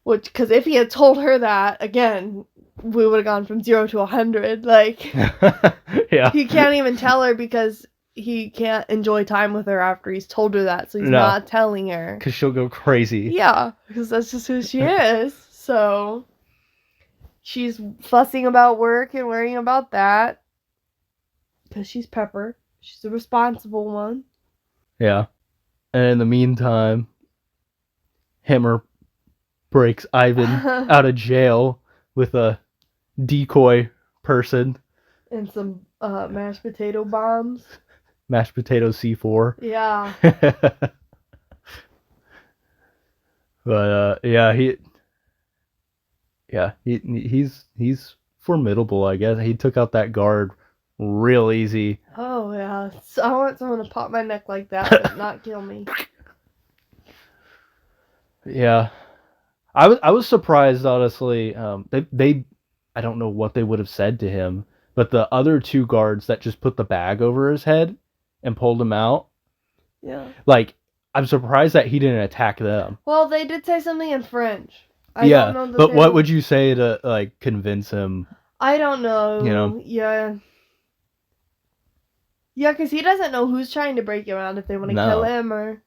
Which, because if he had told her that, again, we would have gone from 0 to 100. Like, yeah. He can't even tell her because he can't enjoy time with her after he's told her that, so he's not telling her. Because she'll go crazy. Yeah, because that's just who she is. So she's fussing about work and worrying about that. Because she's Pepper. She's the responsible one. Yeah. And in the meantime, Hammer breaks Ivan out of jail with a decoy person. And some mashed potato bombs. Mashed potato C4. Yeah. But he's formidable, I guess. He took out that guard real easy. Oh yeah, so I want someone to pop my neck like that, but not kill me. Yeah, I was surprised, honestly. They I don't know what they would have said to him, but the other two guards that just put the bag over his head and pulled him out. Yeah. Like, I'm surprised that he didn't attack them. Well, they did say something in French. I don't know but what would you say to, like, convince him? I don't know. You know? Yeah. Yeah, because he doesn't know who's trying to break him out, if they want to kill him or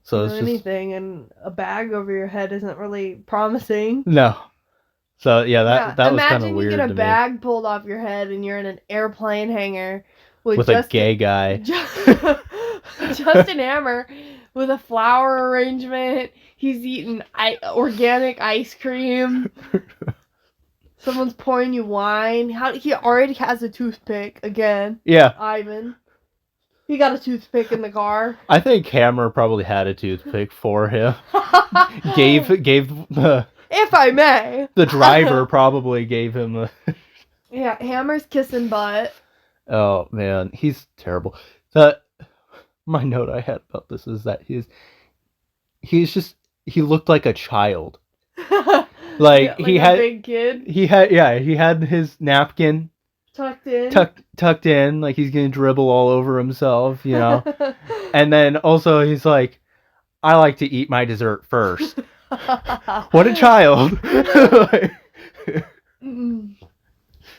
so it's anything, and a bag over your head isn't really promising. No. So, that was kind of weird. Imagine you get a bag pulled off your head and you're in an airplane hangar with a gay guy. Justin Hammer with a flower arrangement. He's eating organic ice cream. Someone's pouring you wine. He already has a toothpick again. Yeah. Ivan. He got a toothpick in the car. I think Hammer probably had a toothpick for him. gave If I may. the driver probably gave him a... Yeah, Hammer's kissing butt. Oh man, he's terrible. My note I had about this is that he looked like a child. Like, yeah, he a had big kid he had his napkin tucked in. tucked in, like he's gonna dribble all over himself, you know. And then also he's like, I like to eat my dessert first. What a child.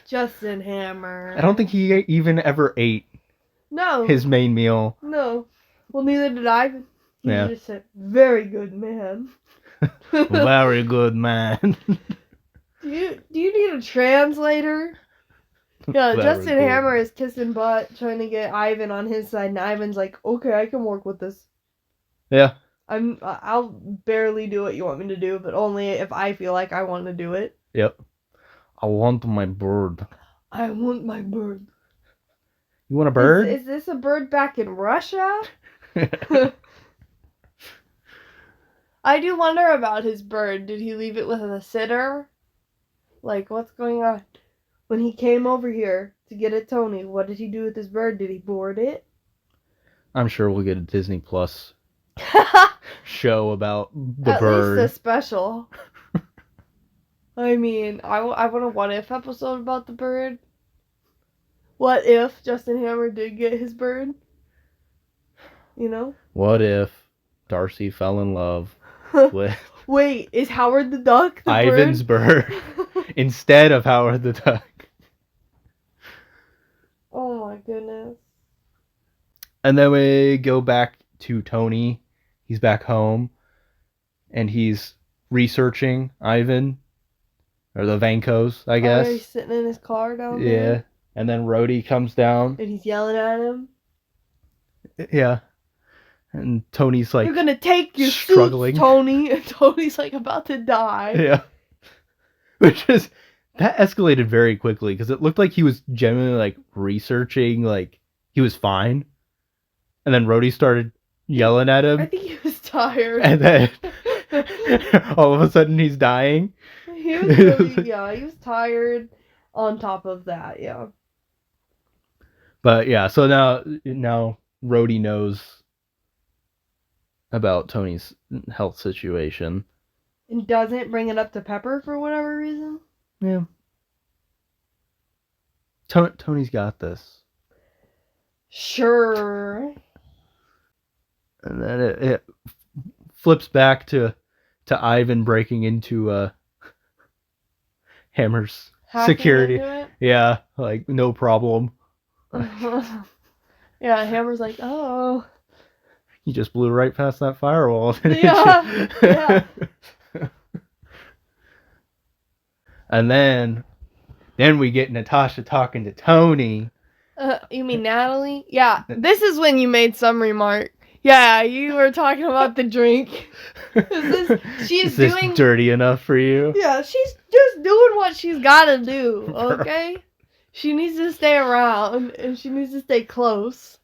Justin Hammer. I don't think he even ever ate his main meal. No. Well, neither did I. He Yeah. just said, very good man. Very good man. Do you need a translator? Yeah, Very Justin good. Hammer is kissing butt, trying to get Ivan on his side, and Ivan's like, okay, I can work with this. Yeah. I'll barely do what you want me to do, but only if I feel like I want to do it. Yep. I want my bird. I want my bird. You want a bird? Is this a bird back in Russia? I do wonder about his bird. Did he leave it with a sitter? Like, what's going on? When he came over here to get at Tony, what did he do with his bird? Did he board it? I'm sure we'll get a Disney Plus show about the At bird. least a special. I mean, I want a what if episode about the bird. What if Justin Hammer did get his bird? You know? What if Darcy fell in love with Wait, is Howard the Duck the Ivan's bird instead of Howard the Duck? Oh my goodness. And then we go back to Tony. He's back home. And he's researching Ivan. Or the Vankos, I guess. Oh, he's sitting in his car down there. Yeah. And then Rhodey comes down. And he's yelling at him. Yeah. And Tony's like... You're gonna take your struggling. suits, Tony. And Tony's like about to die. Yeah. Which is... That escalated very quickly. Because it looked like he was genuinely like researching. Like he was fine. And then Rhodey started yelling at him. I think he was tired. And then... all of a sudden he's dying. He was really, yeah, he was tired on top of that, yeah. But yeah, so now Rhodey knows about Tony's health situation. And doesn't bring it up to Pepper for whatever reason. Yeah. Tony's got this. Sure. And then it flips back to Ivan breaking into Hammer's Hacking security. into it. Yeah, like no problem. Yeah, Hammer's like, oh. You just blew right past that firewall. Didn't Yeah, you? yeah. And then we get Natasha talking to Tony. You mean Natalie? Yeah, this is when you made some remark. Yeah, you were talking about the drink. Is this dirty enough for you? Yeah, she's just doing what she's gotta do, okay? She needs to stay around, and she needs to stay close.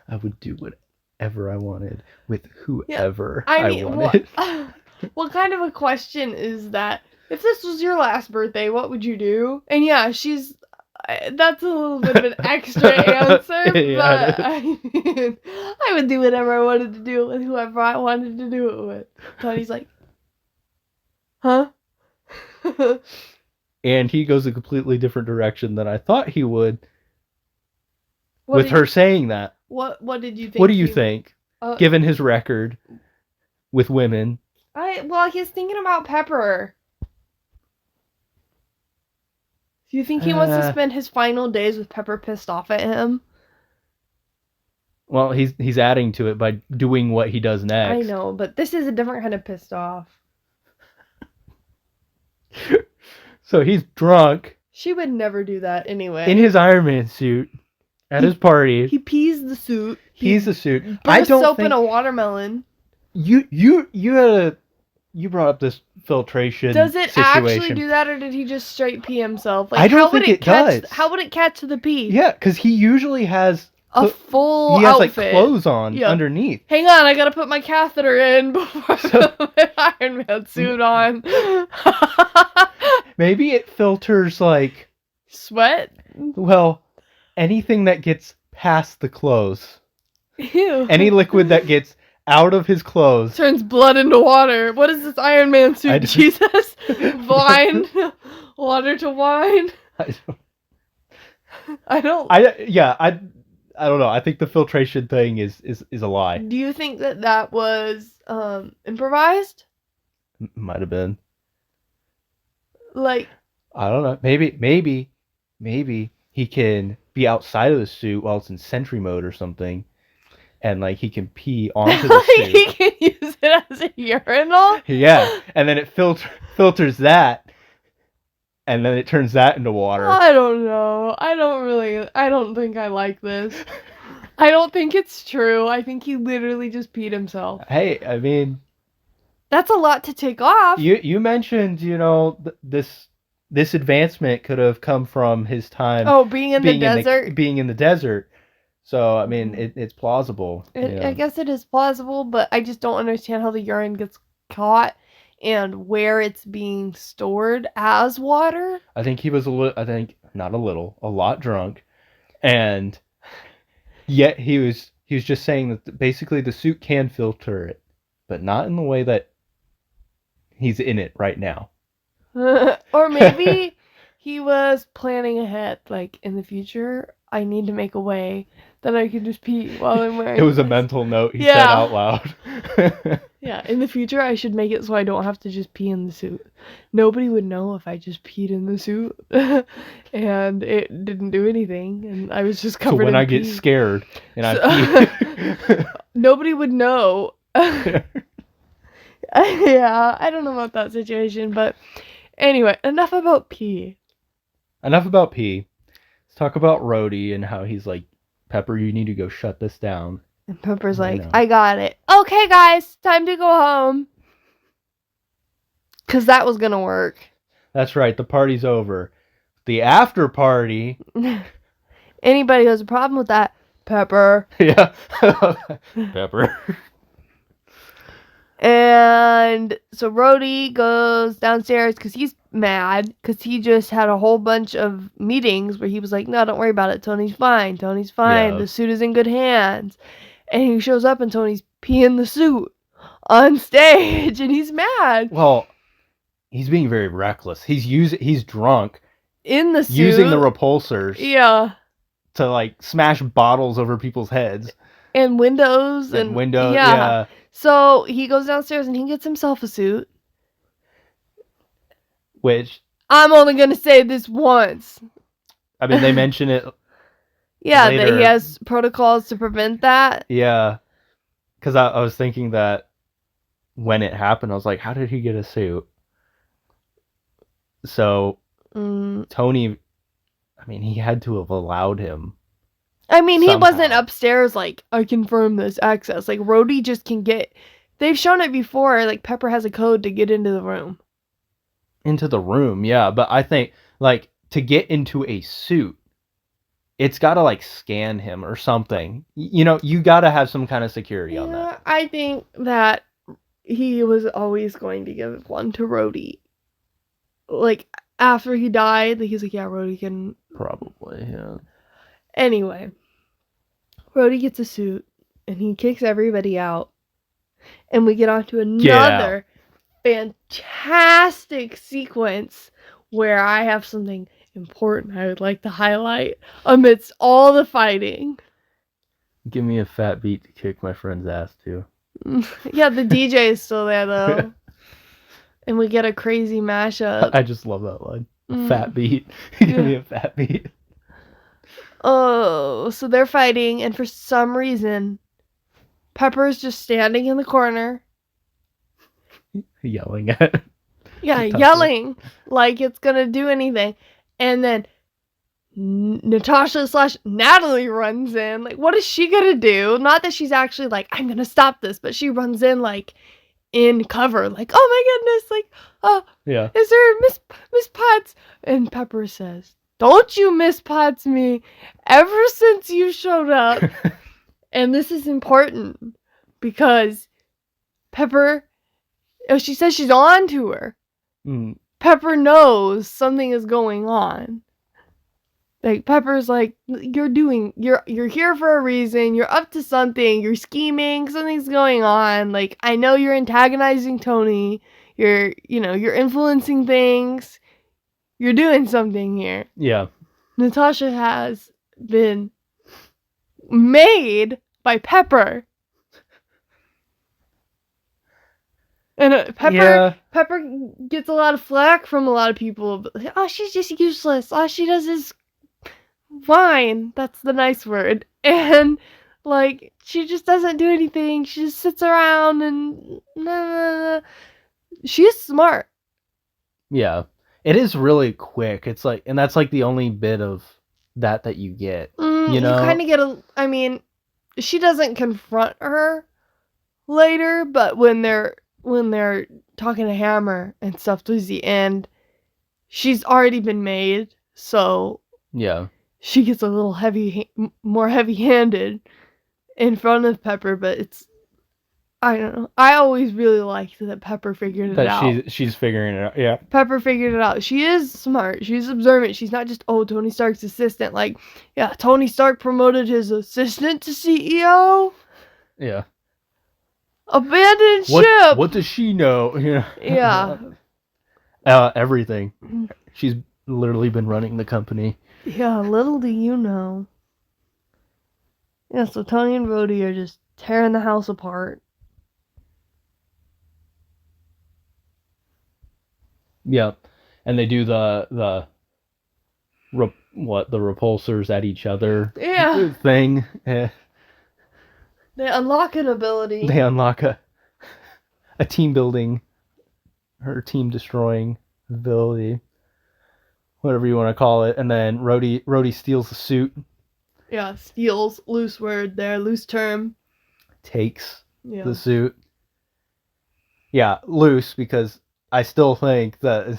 I would do whatever I wanted with whoever I mean, wanted. What kind of a question is that? If this was your last birthday, what would you do? And yeah, that's a little bit of an extra answer, Yeah, but I mean, I would do whatever I wanted to do with whoever I wanted to do it with. Tony's like, huh? And he goes a completely different direction than I thought he would with her saying that. What did you think? What do you think? Given his record with women. He's thinking about Pepper. Do you think he wants to spend his final days with Pepper pissed off at him? Well, he's adding to it by doing what he does next. I know, but this is a different kind of pissed off. So he's drunk. She would never do that anyway. In his Iron Man suit at his party. He pees the suit. Pees the suit. I don't soap in a watermelon. You brought up this filtration Does it situation. actually do that, or did he just straight pee himself? Like, I don't think it does. How would it catch the pee? Yeah, because he usually has a full he has outfit. like clothes on Yeah. underneath. Hang on, I gotta put my catheter in before I put my Iron Man suit on. Maybe it filters like Sweat? well, anything that gets past the clothes. Ew. Any liquid that gets out of his clothes turns blood into water. What is this Iron Man suit? Jesus? Wine? Water to wine? I don't know. I think the filtration thing is a lie. Do you think that was improvised? Might have been. Like, I don't know. Maybe he can be outside of the suit while it's in sentry mode or something, and like he can pee onto the suit. He can use it as a urinal. Yeah, and then it filters that, and then it turns that into water. I don't know. I don't think I like this. I don't think it's true. I think he literally just peed himself. Hey, I mean, that's a lot to take off. You mentioned, this advancement could have come from his time. Oh, being in the desert. Being in the desert. So I mean, it's plausible. I guess it is plausible, but I just don't understand how the urine gets caught and where it's being stored as water. I think he was a lot drunk, and yet he was just saying that basically the suit can filter it, but not in the way that he's in it right now. Or maybe he was planning ahead, like in the future, I need to make a way that I can just pee while I'm wearing it was this. A mental note he said out loud. Yeah, in the future I should make it so I don't have to just pee in the suit. Nobody would know if I just peed in the suit and it didn't do anything and I was just covered in pee. So when I get scared and I pee, nobody would know. Yeah, I don't know about that situation, but anyway, enough about pee. Let's talk about Rhodey and how he's like, Pepper, you need to go shut this down. And Pepper's like, I got it. Okay, guys, time to go home. Because that was going to work. That's right. The party's over. The after party. Anybody who has a problem with that, Pepper. Yeah. Pepper. And so Rhodey goes downstairs because he's mad because he just had a whole bunch of meetings where he was like, no, don't worry about it. Tony's fine. Yeah. The suit is in good hands. And he shows up and Tony's peeing the suit on stage and he's mad. Well, he's being very reckless. He's drunk. In the suit. Using the repulsors. Yeah. To like smash bottles over people's heads. And windows. And windows, yeah. So he goes downstairs and he gets himself a suit. Which I'm only going to say this once. I mean, they mention it. Yeah, later. That he has protocols to prevent that. Yeah. Because I was thinking that when it happened, I was like, how did he get a suit? So, Tony, I mean, he had to have allowed him. I mean, somehow. He wasn't upstairs like, I confirm this access. Like, Rhodey just can get... They've shown it before, like, Pepper has a code to get into the room. Into the room, yeah. But I think, like, to get into a suit, it's got to, like, scan him or something. You got to have some kind of security on that. I think that he was always going to give one to Rhodey. Like, after he died, he's like, yeah, Rhodey can... Probably, yeah. Anyway, Rhodey gets a suit, and he kicks everybody out. And we get on to another fantastic sequence where I have something important I would like to highlight amidst all the fighting. Give me a fat beat to kick my friend's ass, too. Yeah, the DJ is still there, though. And we get a crazy mashup. I just love that line. Fat beat. Give me a fat beat. Oh, so they're fighting, and for some reason, Pepper's just standing in the corner. Yelling at Yeah, yelling like it's gonna do anything. And then Natasha/Natalie runs in. Like, what is she gonna do? Not that she's actually like, I'm gonna stop this, but she runs in like in cover, like, oh my goodness, like, oh, yeah, is there Miss Potts? And Pepper says, Don't you miss Pots me ever since you showed up. And this is important because Pepper, she says she's on to her. Mm. Pepper knows something is going on. Like Pepper's like, you're here for a reason, you're up to something, you're scheming, something's going on. Like, I know you're antagonizing Tony, you're influencing things, you're doing something here. Yeah. Natasha has been made by Pepper. And Pepper gets a lot of flack from a lot of people. Oh, she's just useless. All she does is whine. That's the nice word. And like, she just doesn't do anything. She just sits around and she's smart. Yeah. It is really quick. It's like, and that's like the only bit of that you get. You know, you kind of get I mean, she doesn't confront her later, but when they're talking to Hammer and stuff towards the end, she's already been made, so yeah, she gets a little more heavy-handed in front of Pepper, but I don't know. I always really liked that Pepper figured it out. That she's figuring it out. Yeah. Pepper figured it out. She is smart. She's observant. She's not just, oh, Tony Stark's assistant. Like, yeah, Tony Stark promoted his assistant to CEO. Yeah. Abandoned ship. What does she know? Yeah. Everything. She's literally been running the company. Yeah, little do you know. Yeah, so Tony and Rhodey are just tearing the house apart. Yeah, and they do the repulsors at each other. Yeah. Thing. They unlock an ability. They unlock a team building, or team destroying ability, whatever you want to call it. And then Rhodey steals the suit. Yeah, steals, loose word there, loose term. Takes the suit. Yeah, loose, because I still think that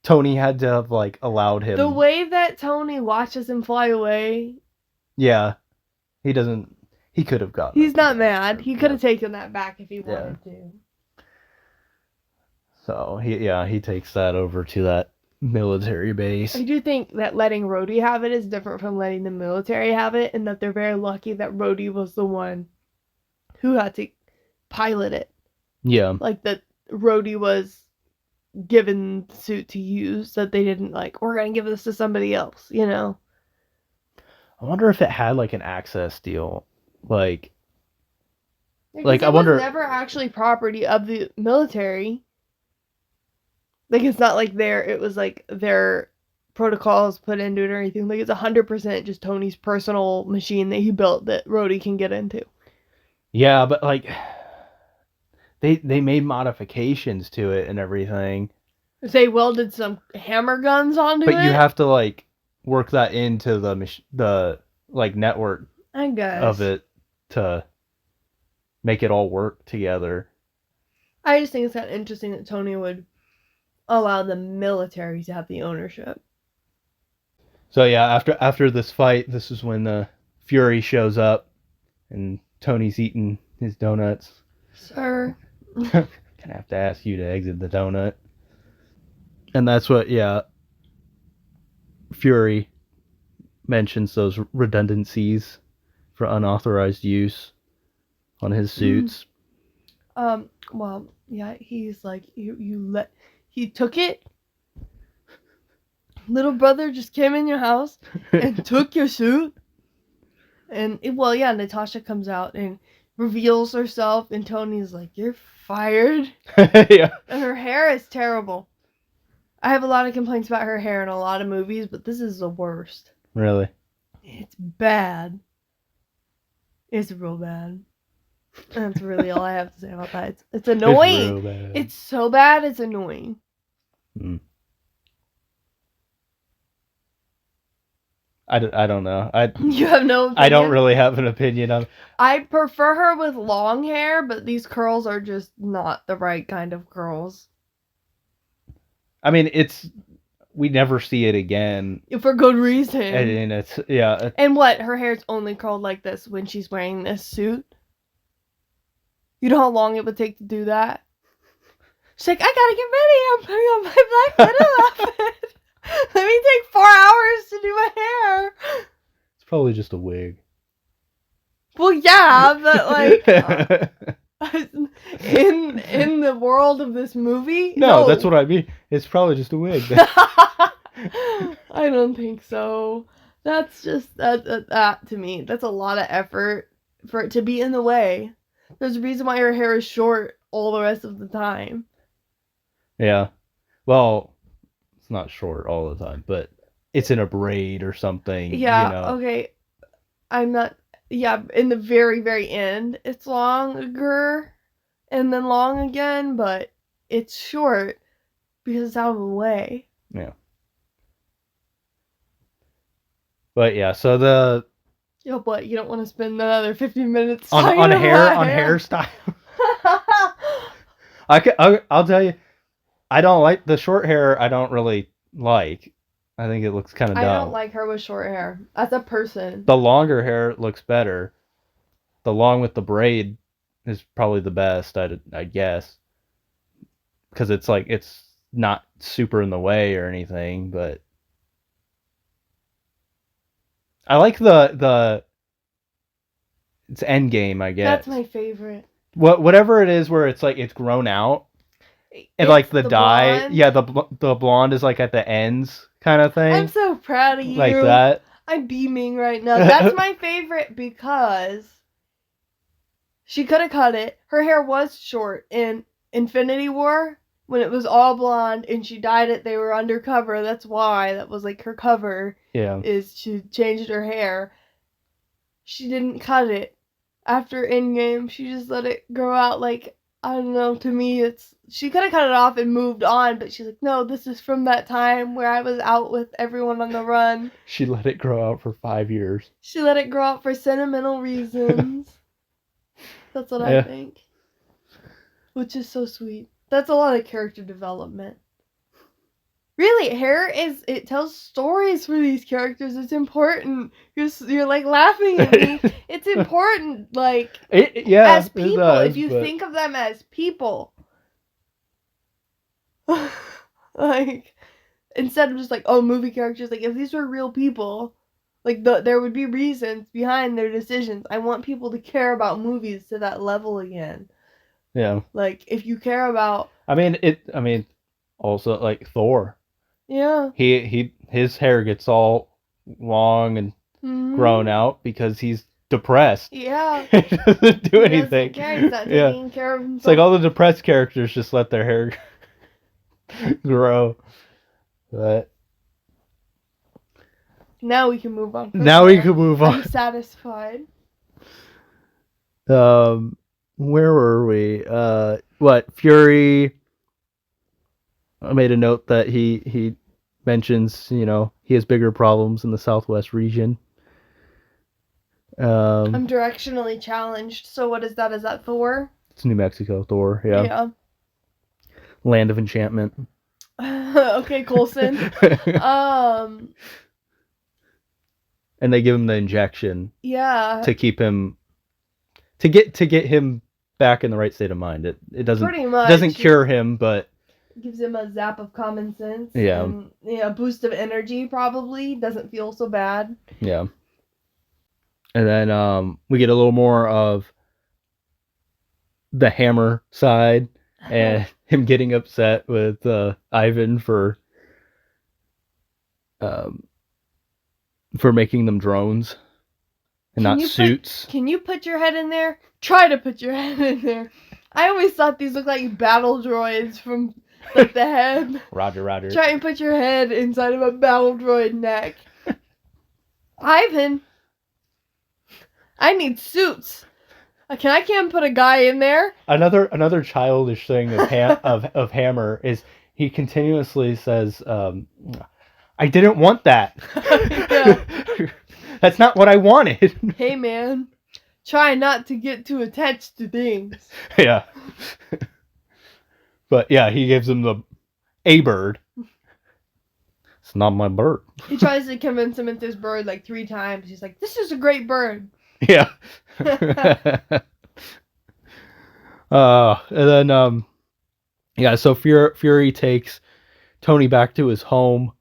Tony had to have like allowed him. The way that Tony watches him fly away. Yeah, he doesn't. He could have gotten. He's not mad. He could have taken that back if he wanted to. So he takes that over to that military base. I do think that letting Rhodey have it is different from letting the military have it, and that they're very lucky that Rhodey was the one who had to pilot it. Yeah. Like that Rhodey was given the suit to use, that they didn't like, we're going to give this to somebody else, you know? I wonder if it had like an access deal. Like I wonder. It was never actually property of the military. Like, it's not like it was like their protocols put into it or anything. Like, it's 100% just Tony's personal machine that he built that Rhodey can get into. Yeah, but like they made modifications to it and everything. They welded some hammer guns onto it. But you have to like work that into the like network, I guess, of it to make it all work together. I just think it's kind of interesting that Tony would allow the military to have the ownership. So yeah, after this fight, this is when Fury shows up and Tony's eating his donuts. Sir. Gonna have to ask you to exit the donut. And that's what, Fury mentions those redundancies for unauthorized use on his suits. Well, yeah, he's like, he took it. Little brother just came in your house and took your suit. And, Natasha comes out and reveals herself, and Tony's like, you're fired. Yeah. And her hair is terrible. I have a lot of complaints about her hair in a lot of movies, but this is the worst. Really? It's bad. It's real bad. That's really all I have to say about that. It's annoying. It's real bad. It's so bad, it's annoying. I don't know. You have no opinion? I don't really have an opinion on. I prefer her with long hair, but these curls are just not the right kind of curls. I mean, it's we never see it again. For good reason. And it's, yeah. And what? Her hair's only curled like this when she's wearing this suit? You know how long it would take to do that? She's like, I gotta get ready. I'm putting on my Black Widow outfit. Let me take 4 hours to do my hair. It's probably just a wig. Well, yeah, but like in the world of this movie, no, that's what I mean. It's probably just a wig. I don't think so. That's just that to me. That's a lot of effort for it to be in the way. There's a reason why her hair is short all the rest of the time. Yeah. Well, it's not short all the time, but it's in a braid or something. Yeah, you know. okay. I'm not. Yeah, in the very, very end, it's longer and then long again, but it's short because it's out of the way. Yeah. But yeah, so the Yo, but you don't want to spend another 50 minutes on talking about hairstyle. I'll tell you, I don't like the short hair. I don't really like. I think it looks kind of dumb. I don't like her with short hair as a person. The longer hair looks better. The long with the braid is probably the best, I guess, because it's like it's not super in the way or anything. But I like the it's Endgame, I guess. That's my favorite. Whatever it is, where it's like it's grown out. And like the dye, blonde. yeah, the blonde is like at the ends kind of thing. I'm so proud of you. Like that. I'm beaming right now. That's my favorite because she could have cut it. Her hair was short in Infinity War when it was all blonde and she dyed it. They were undercover. That's why that was like her cover. Yeah. Is she changed her hair. She didn't cut it. After Endgame, she just let it grow out like, I don't know, to me it's... She could have cut it off and moved on, but she's like, no, this is from that time where I was out with everyone on the run. She let it grow out for 5 years. She let it grow out for sentimental reasons. That's what I think. Which is so sweet. That's a lot of character development. Really, hair is... It tells stories for these characters. It's important. You're like laughing at me. It's important, like... as people, if you think of them as people... like, instead of just like, oh, movie characters, like, if these were real people, like, there would be reasons behind their decisions. I want people to care about movies to that level again. Yeah. Like, if you care about... I mean, also, like, Thor. Yeah. His hair gets all long and grown out because he's depressed. Yeah. He doesn't do anything. He's not taking care of himself. It's like all the depressed characters just let their hair grow. But now we can move on. I'm satisfied. Where were we? Fury? I made a note that he mentions, you know, he has bigger problems in the Southwest region. I'm directionally challenged. So what is that? Is that Thor? It's New Mexico, Thor. Yeah. Yeah. Land of Enchantment. Okay, Coulson. And they give him the injection. Yeah. To keep him, to get him back in the right state of mind. It doesn't pretty much doesn't cure him, but gives him a zap of common sense. Yeah. And, a boost of energy. Probably doesn't feel so bad. Yeah. And then we get a little more of the Hammer side and him getting upset with Ivan for making them drones and not suits. Can you put your head in there? Try to put your head in there. I always thought these looked like battle droids from like the head. Roger. Try and put your head inside of a battle droid neck. Ivan, I need suits. I can't put a guy in there. Another childish thing of Hammer is he continuously says, "I didn't want that. That's not what I wanted." Hey man, try not to get too attached to things. Yeah. But yeah, he gives him the A-bird. It's not my bird. He tries to convince him it's his bird like 3 times. He's like, this is a great bird. Yeah. And then yeah, so Fury takes Tony back to his home,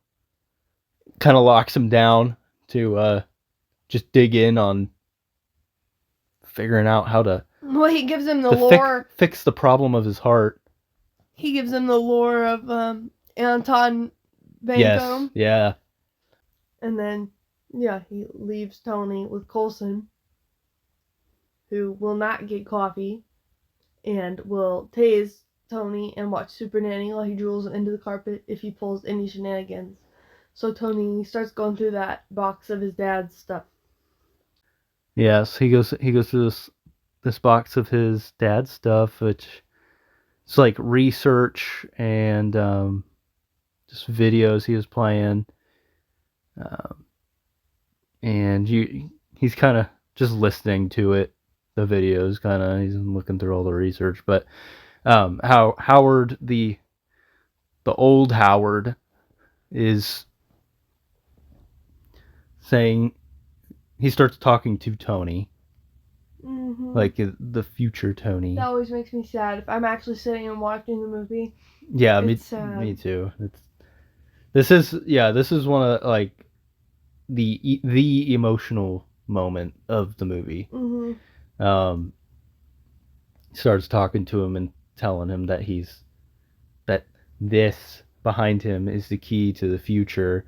kind of locks him down to just dig in on figuring out how to Well, he gives him the lore. Fix the problem of his heart. He gives him the lore of Anton Banco. Yes, yeah. And then, yeah, he leaves Tony with Coulson, who will not get coffee and will tase Tony and watch Super Nanny while he drools into the carpet if he pulls any shenanigans. So Tony starts going through that box of his dad's stuff. Yes, he goes through this box of his dad's stuff, which it's like research and just videos he was playing, and he's kind of just listening to it, the videos, kind of he's looking through all the research, but how Howard the old Howard is saying, he starts talking to Tony. Mm-hmm. Like the future Tony. That always makes me sad. If I'm actually sitting and watching the movie, yeah, it's sad. Me too. This is one of like the emotional moment of the movie. Mm-hmm. Starts talking to him and telling him that this behind him is the key to the future,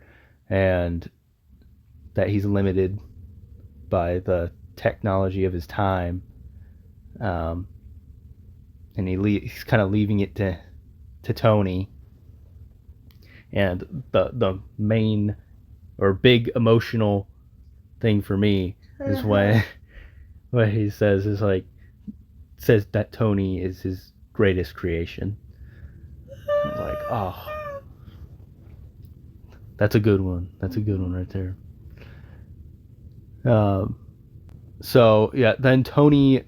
and that he's limited by the technology of his time, and he's kind of leaving it to Tony. And the main or big emotional thing for me is when what he says is like, says that Tony is his greatest creation. I was like, oh, that's a good one. That's a good one right there. So yeah, then Tony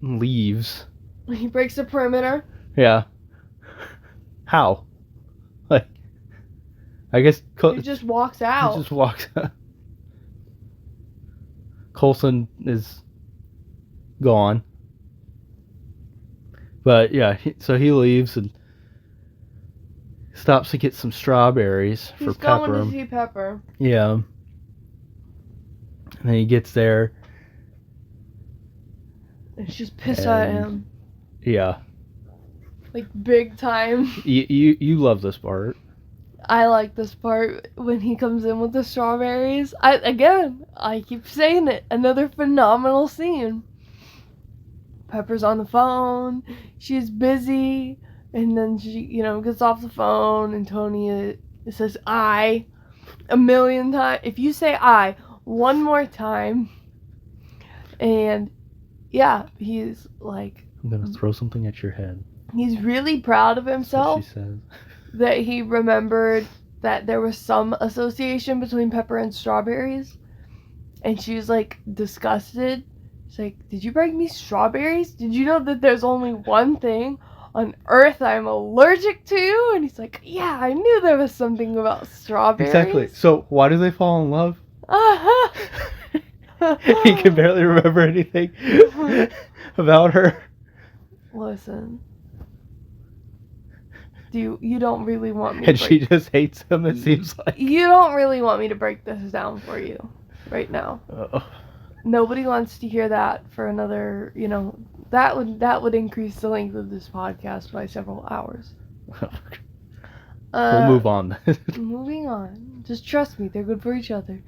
leaves. He breaks the perimeter. Yeah. How? Like, I guess he just walks out. He just walks out. Coulson is gone. But yeah, so he leaves and stops to get some strawberries for Pepper. He's going to see Pepper. Yeah. And then he gets there. And she's pissed at him. Yeah. Like, big time. You love this part. I like this part when he comes in with the strawberries. I keep saying it. Another phenomenal scene. Pepper's on the phone. She's busy. And then she, gets off the phone. And Tony says, I. A million times. If you say I one more time. And, yeah, he's like... I'm going to throw something at your head. He's really proud of himself. That's what she says. That he remembered that there was some association between Pepper and strawberries. And she was, like, disgusted. She's like, did you bring me strawberries? Did you know that there's only one thing on Earth I'm allergic to? And he's like, yeah, I knew there was something about strawberries. Exactly. So, why do they fall in love? He can barely remember anything about her. Listen. You don't really want me to And she just hates him, it seems like. You don't really want me to break this down for you right now. Nobody wants to hear that for another, that would increase the length of this podcast by several hours. We'll move on. Moving on. Just trust me, they're good for each other.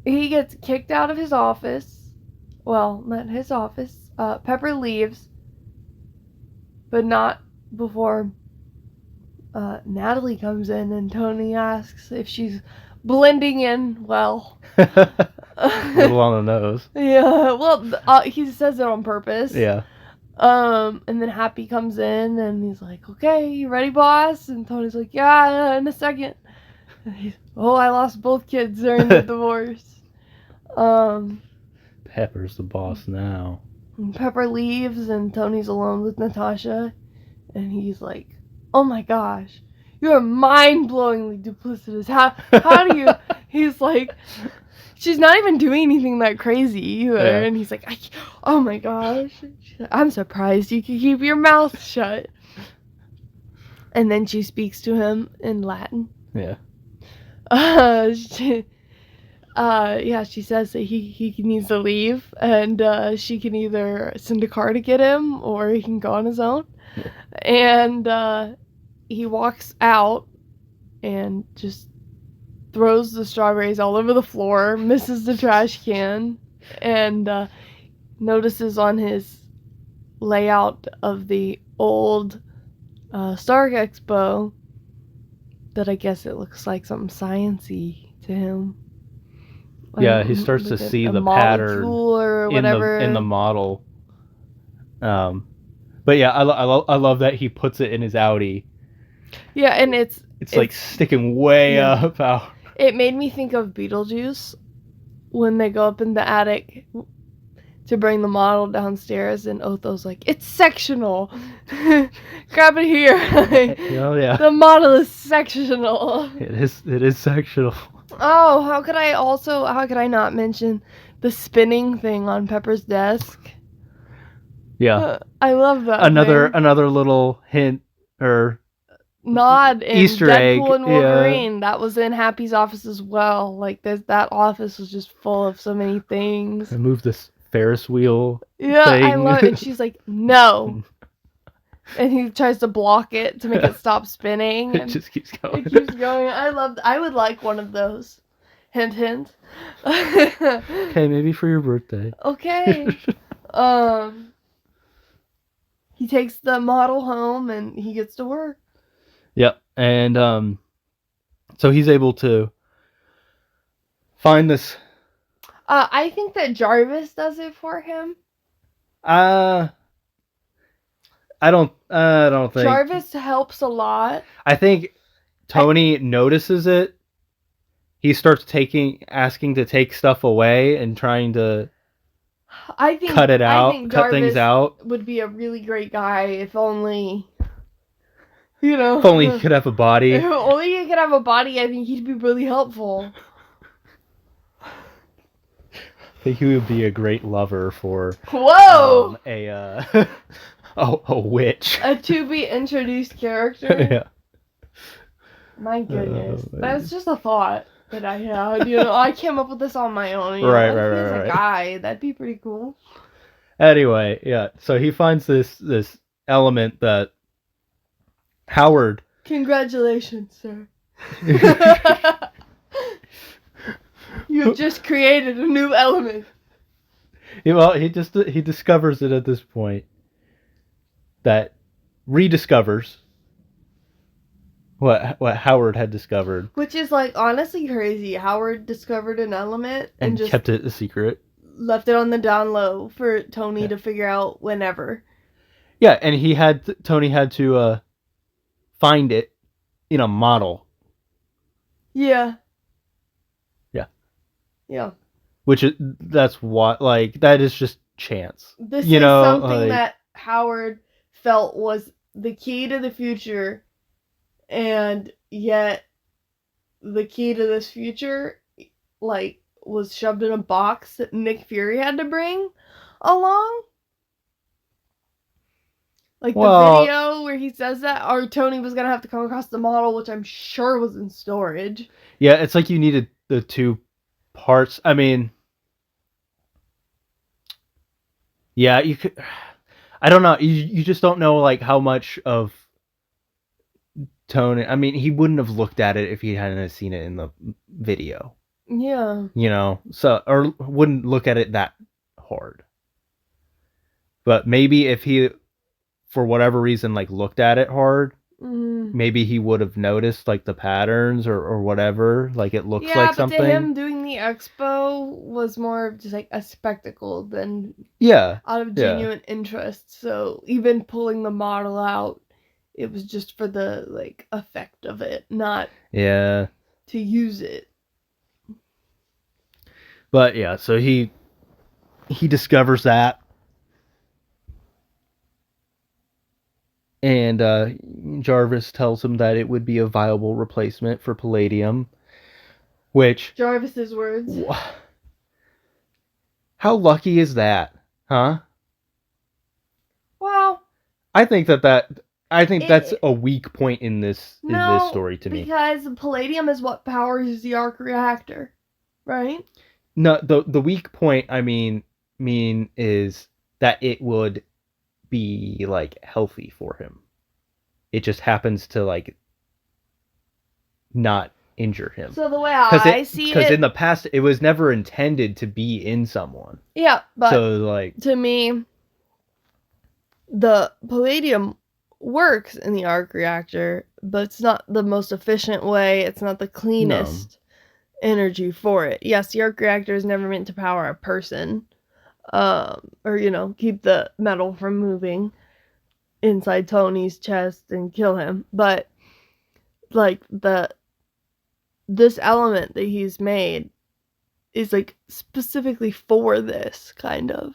He gets kicked out of his office. Well, not his office. Pepper leaves. But not before Natalie comes in and Tony asks if she's blending in well. A little on the nose. Yeah, well, he says it on purpose. Yeah. And then Happy comes in and he's like, okay, you ready, boss? And Tony's like, yeah, in a second. And he's, I lost both kids during the divorce. Pepper's the boss now. And Pepper leaves and Tony's alone with Natasha. And he's like, oh my gosh, You're mind-blowingly duplicitous. How do you? He's like, she's not even doing anything that crazy either. Yeah. And he's like, oh my gosh, I'm surprised you can keep your mouth shut. And then she speaks to him in Latin. Yeah. She says that he needs to leave, and she can either send a car to get him or he can go on his own. Yeah. And he walks out and just throws the strawberries all over the floor, misses the trash can, and notices on his layout of the old Stark Expo that I guess it looks like something science-y to him. Yeah, he starts to see the pattern or whatever in the model. But yeah, I love that he puts it in his Audi. Yeah, and it's like sticking way up out. It made me think of Beetlejuice when they go up in the attic to bring the model downstairs, and Otho's like, "It's sectional. Grab it here." Oh yeah. The model is sectional. It is sectional. Oh, how could I not mention the spinning thing on Pepper's desk? Yeah. I love that. Another little hint or nod in Easter Deadpool egg. and Wolverine. Yeah. That was in Happy's office as well. Like that office was just full of so many things. I moved this Ferris wheel. Yeah, thing. I love it. And she's like, no. And he tries to block it to make it stop spinning. It just keeps going. It keeps going. I would like one of those. Hint, hint. Okay, maybe for your birthday. Okay. He takes the model home and he gets to work. Yep, and so he's able to find this. I think that Jarvis does it for him. I don't think Jarvis helps a lot. I think Tony notices it. He starts asking to take stuff away and trying to cut it out, cut Jarvis things out. Would be a really great guy if only, you know. If only he could have a body. If only he could have a body, I think he'd be really helpful. I think he would be a great lover for a witch. A to be introduced character. Yeah. My goodness. That's just a thought that I had. You know, I came up with this on my own. Right. A guy. That'd be pretty cool. Anyway, yeah. So he finds this element that Howard. Congratulations, sir. You've just created a new element. Well, he discovers it at this point. That rediscovers what Howard had discovered, which is like honestly crazy. Howard discovered an element and just kept it a secret, left it on the down low for Tony to figure out whenever. Yeah, and Tony had to find it in a model. Yeah. Which that's what that is just chance. This is something that Howard felt was the key to the future, and yet the key to this future was shoved in a box that Nick Fury had to bring along. The video where he says that, or Tony was gonna have to come across the model, which I'm sure was in storage. Yeah, it's like you needed the two parts. I mean, yeah, you could. I don't know. You just don't know how much of Tony. I mean, he wouldn't have looked at it if he hadn't seen it in the video. Yeah. You know, or wouldn't look at it that hard. But maybe if he, for whatever reason, looked at it hard, maybe he would have noticed the patterns or whatever. It looks like something. Yeah, but to him, doing the expo was more of just a spectacle than out of genuine interest. So even pulling the model out, it was just for the effect of it, not to use it. But yeah, so he discovers that. And Jarvis tells him that it would be a viable replacement for palladium, which... Jarvis's words. How lucky is that, huh? Well, I think that's a weak point in this story to me. Because palladium is what powers the arc reactor, right? No, the weak point I mean is that it would be like healthy for him. It just happens to like not injure him. So the way I see it, because in the past it was never intended to be in someone. Yeah, but so like to me, the palladium works in the arc reactor, but it's not the most efficient way. It's not the cleanest energy for it. Yes, the arc reactor is never meant to power a person, or keep the metal from moving inside Tony's chest and kill him. But like this element that he's made is like specifically for this kind of.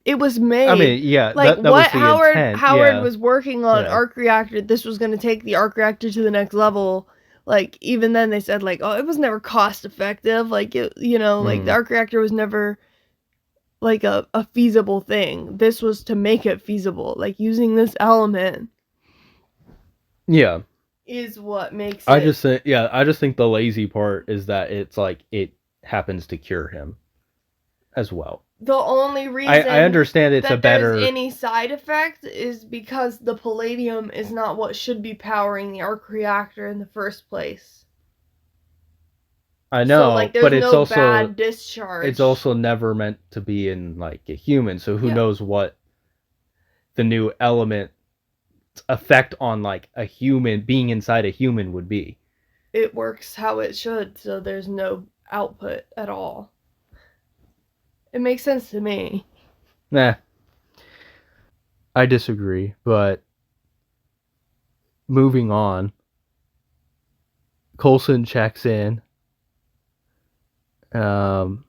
It was made. I mean, yeah, like that what was the intent. Howard was working on Yeah. arc reactor. This was going to take the arc reactor to the next level. Like even then they said like, oh, it was never cost effective. Like like the arc reactor was never like a feasible thing. This was to make it feasible. Like using this element. Yeah. Is what makes I just think the lazy part is that it's like it happens to cure him as well. The only reason I understand it's that a better there's any side effect is because the palladium is not what should be powering the arc reactor in the first place. I know, so, like, there's but it's no also bad discharge. It's also never meant to be in like a human, so who knows what the new element effect on like a human being inside a human would be. It works how it should, so there's no output at all. It makes sense to me. Nah. I disagree, but moving on. Coulson checks in. And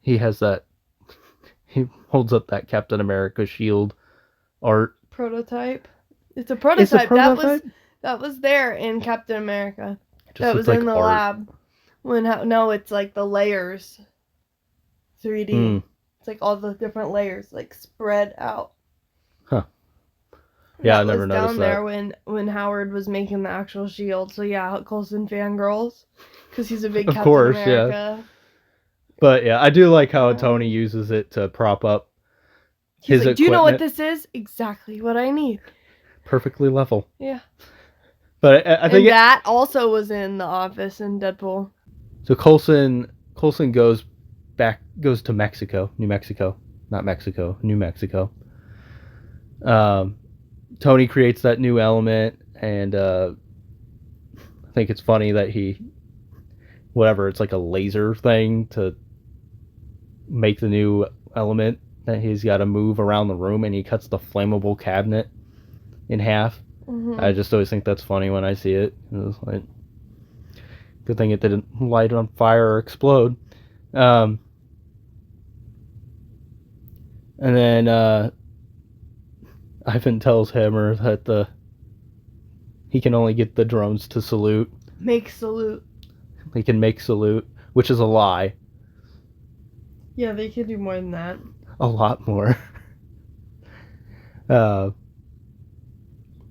he has that. He holds up that Captain America shield art prototype. It's a prototype. That was there in Captain America. That was in the lab. No, it's like the layers. 3D. It's like all the different layers like spread out. Huh. Yeah, I never noticed down that. There when Howard was making the actual shield. So yeah, Coulson fangirls because he's a big Captain America. Yeah. But yeah, I do like how Tony uses it to prop up his equipment. Do you know what this is? Exactly what I need. Perfectly level. Yeah. But I think that also was in The Office in Deadpool. So Coulson goes to Mexico, New Mexico. Tony creates that new element, and I think it's funny that it's like a laser thing to make the new element that he's got to move around the room, and he cuts the flammable cabinet in half. Mm-hmm. I just always think that's funny when I see it. It was like, good thing it didn't light on fire or explode. And then Ivan tells Hammer that he can only get the drones to salute. Make salute. They can make salute, which is a lie. Yeah, they can do more than that. A lot more.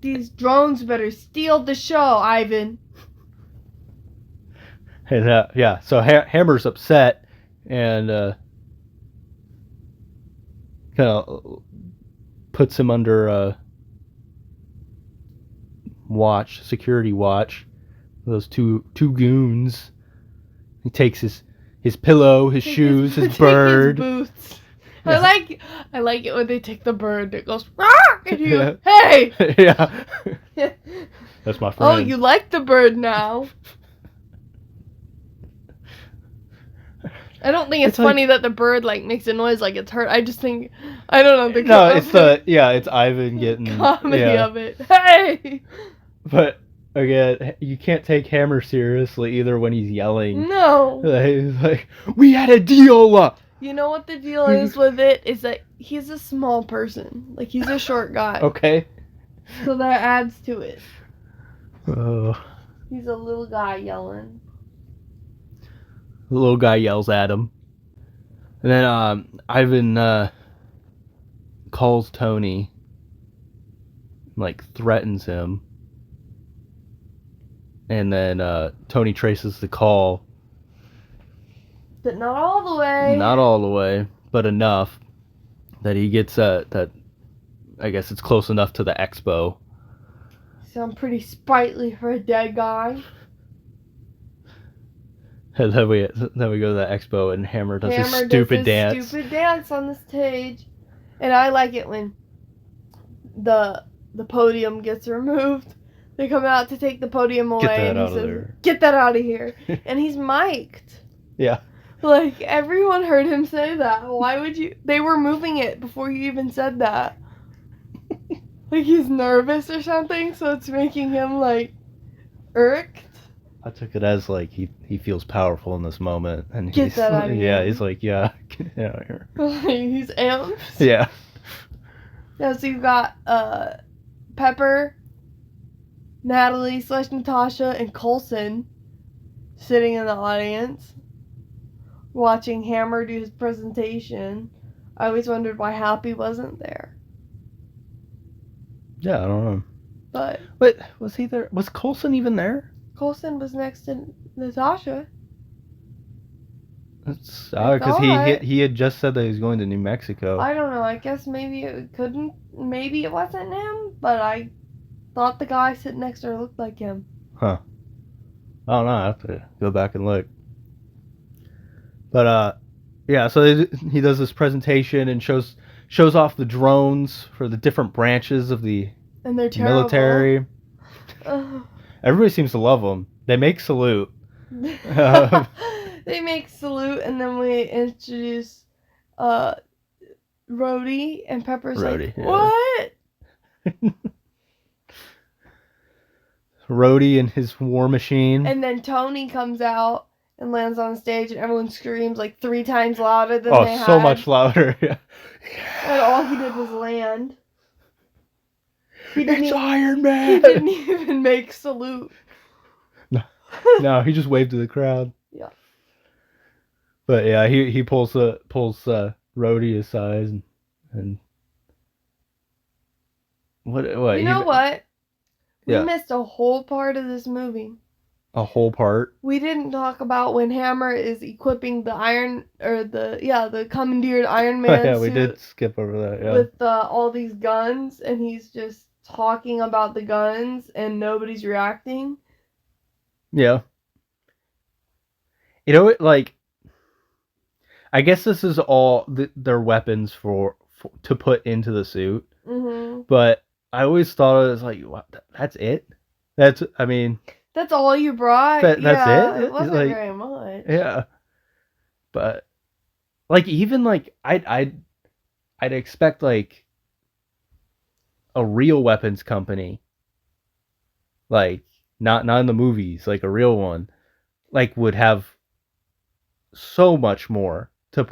These drones better steal the show, Ivan. And so Hammer's upset and kind of puts him under security watch. Those two goons. He takes his pillow, his shoes, his bird. His boots. Yeah. I like it when they take the bird. It goes rock and you hey. Yeah. That's my friend. Oh, you like the bird now. I don't think it's funny that the bird like makes a noise like it's hurt. I just think I don't know it's Ivan getting comedy of it. Hey. But again, you can't take Hammer seriously either when he's yelling. No. He's like, we had a deal. You know what the deal is with it? Is that he's a small person. Like, he's a short guy. Okay. So that adds to it. Oh. He's a little guy yelling. The little guy yells at him. And then Ivan calls Tony, like threatens him. And then Tony traces the call. But not all the way. Not all the way, but enough that he gets that. I guess it's close enough to the expo. Sound pretty sprightly for a dead guy. And then we go to the expo and Hammer does his stupid dance. Stupid dance on the stage, and I like it when the podium gets removed. They come out to take the podium away, Get that and he out of says, there. "Get that out of here!" And he's mic'd. Yeah. Like, everyone heard him say that. Why would you? They were moving it before you even said that. Like, he's nervous or something, so it's making him like irked. I took it as like he feels powerful in this moment, and Get he's that out of yeah, here. he's like, yeah, get out of here. He's amped. Yeah. Yeah, so you've got Pepper, Natalie / Natasha, and Coulson sitting in the audience watching Hammer do his presentation. I always wondered why Happy wasn't there. Yeah, I don't know. But was he there? Was Coulson even there? Coulson was next to Natasha. It's because he had just said that he was going to New Mexico. I don't know. I guess maybe it couldn't. Maybe it wasn't him. But I thought the guy sitting next to her looked like him. Huh. I don't know. I have to go back and look. But yeah. So he does this presentation and shows off the drones for the different branches of the And they're terrible. military. Everybody seems to love them. They make salute. They make salute, and then we introduce Rhodey, and Pepper's Rhodey, like, yeah. what? Rhodey and his war machine. And then Tony comes out and lands on stage, and everyone screams like 3 times louder than they had. Oh, so much louder. Yeah. And all he did was land. It's Iron Man! He didn't even make salute. No, he just waved to the crowd. Yeah. But yeah, he pulls Rhodey aside and what You know what? Yeah. We missed a whole part of this movie. A whole part? We didn't talk about when Hammer is equipping the commandeered Iron Man Yeah, we suit did skip over that, yeah. with all these guns, and he's just talking about the guns and nobody's reacting. Yeah. You know, like, I guess this is all their weapons for to put into the suit. Mm-hmm. But I always thought it was like, what, that's it? That's all you brought? That's it? It wasn't like, very much. Yeah. But, like, even, like, I'd expect, like, a real weapons company, like, not in the movies, like, a real one, like, would have so much more to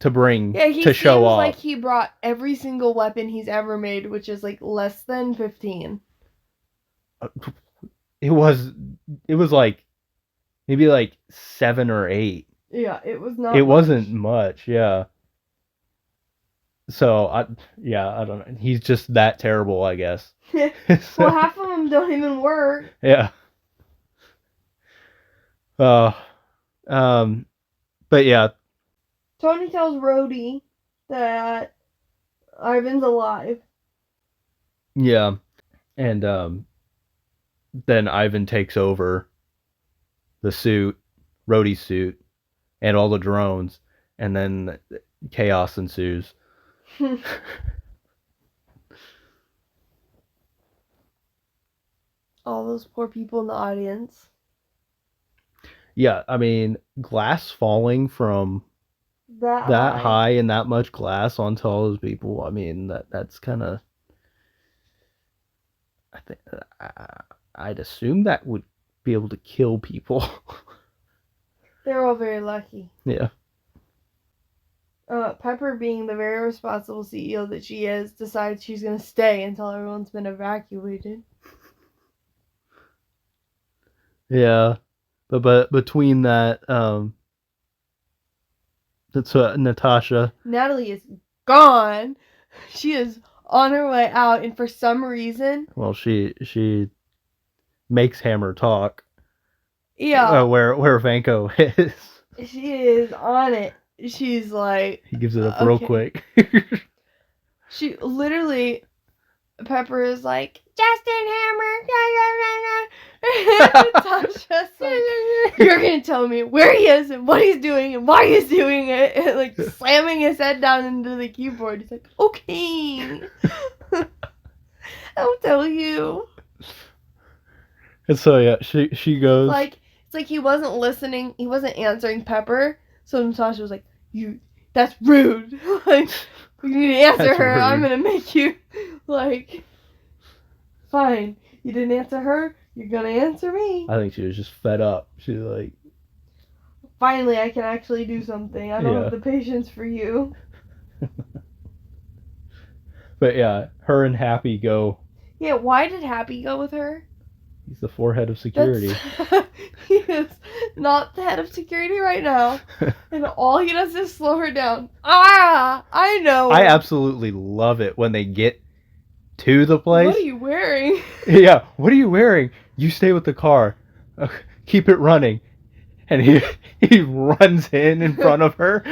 bring to show off. Like he brought every single weapon he's ever made, which is like less than 15. It was like maybe like 7 or 8. Yeah, it was not. It wasn't much, yeah. So I don't know. He's just that terrible, I guess. Well, half of them don't even work. Yeah. But yeah. Tony tells Rhodey that Ivan's alive. Yeah. And then Ivan takes over the suit, Rhodey's suit, and all the drones, and then chaos ensues. All those poor people in the audience. Yeah, I mean, glass falling from that high and that much glass onto all those people. I mean, that's kind of. I think I'd assume that would be able to kill people. They're all very lucky. Yeah. Pepper, being the very responsible CEO that she is, decides she's going to stay until everyone's been evacuated. Yeah. But between that, that's Natasha. Natalie is gone. She is on her way out, and for some reason, Well, she makes Hammer talk. yeah, Where Vanko is. she is on it. She's like, He gives it up real okay. quick. She literally, Pepper is like, Justin Hammer, and Natasha's like, you're gonna tell me where he is and what he's doing and why he's doing it, and like slamming his head down into the keyboard. He's like, okay, I'll tell you. And so yeah, she goes It's like he wasn't listening. He wasn't answering Pepper. So Natasha was like, that's rude. Like, you need to answer That's her. rude. I'm gonna make you, like, fine. You didn't answer her. You're gonna answer me. I think she was just fed up. She's like, Finally, I can actually do something. I don't have the patience for you. But yeah, her and Happy go. Yeah, why did Happy go with her? He's the forehead of security. He is not the head of security right now. And all he does is slow her down. Ah, I know. I absolutely love it when they get to the place. What are you wearing? Yeah, what are you wearing? You stay with the car. Keep it running. And he runs in front of her.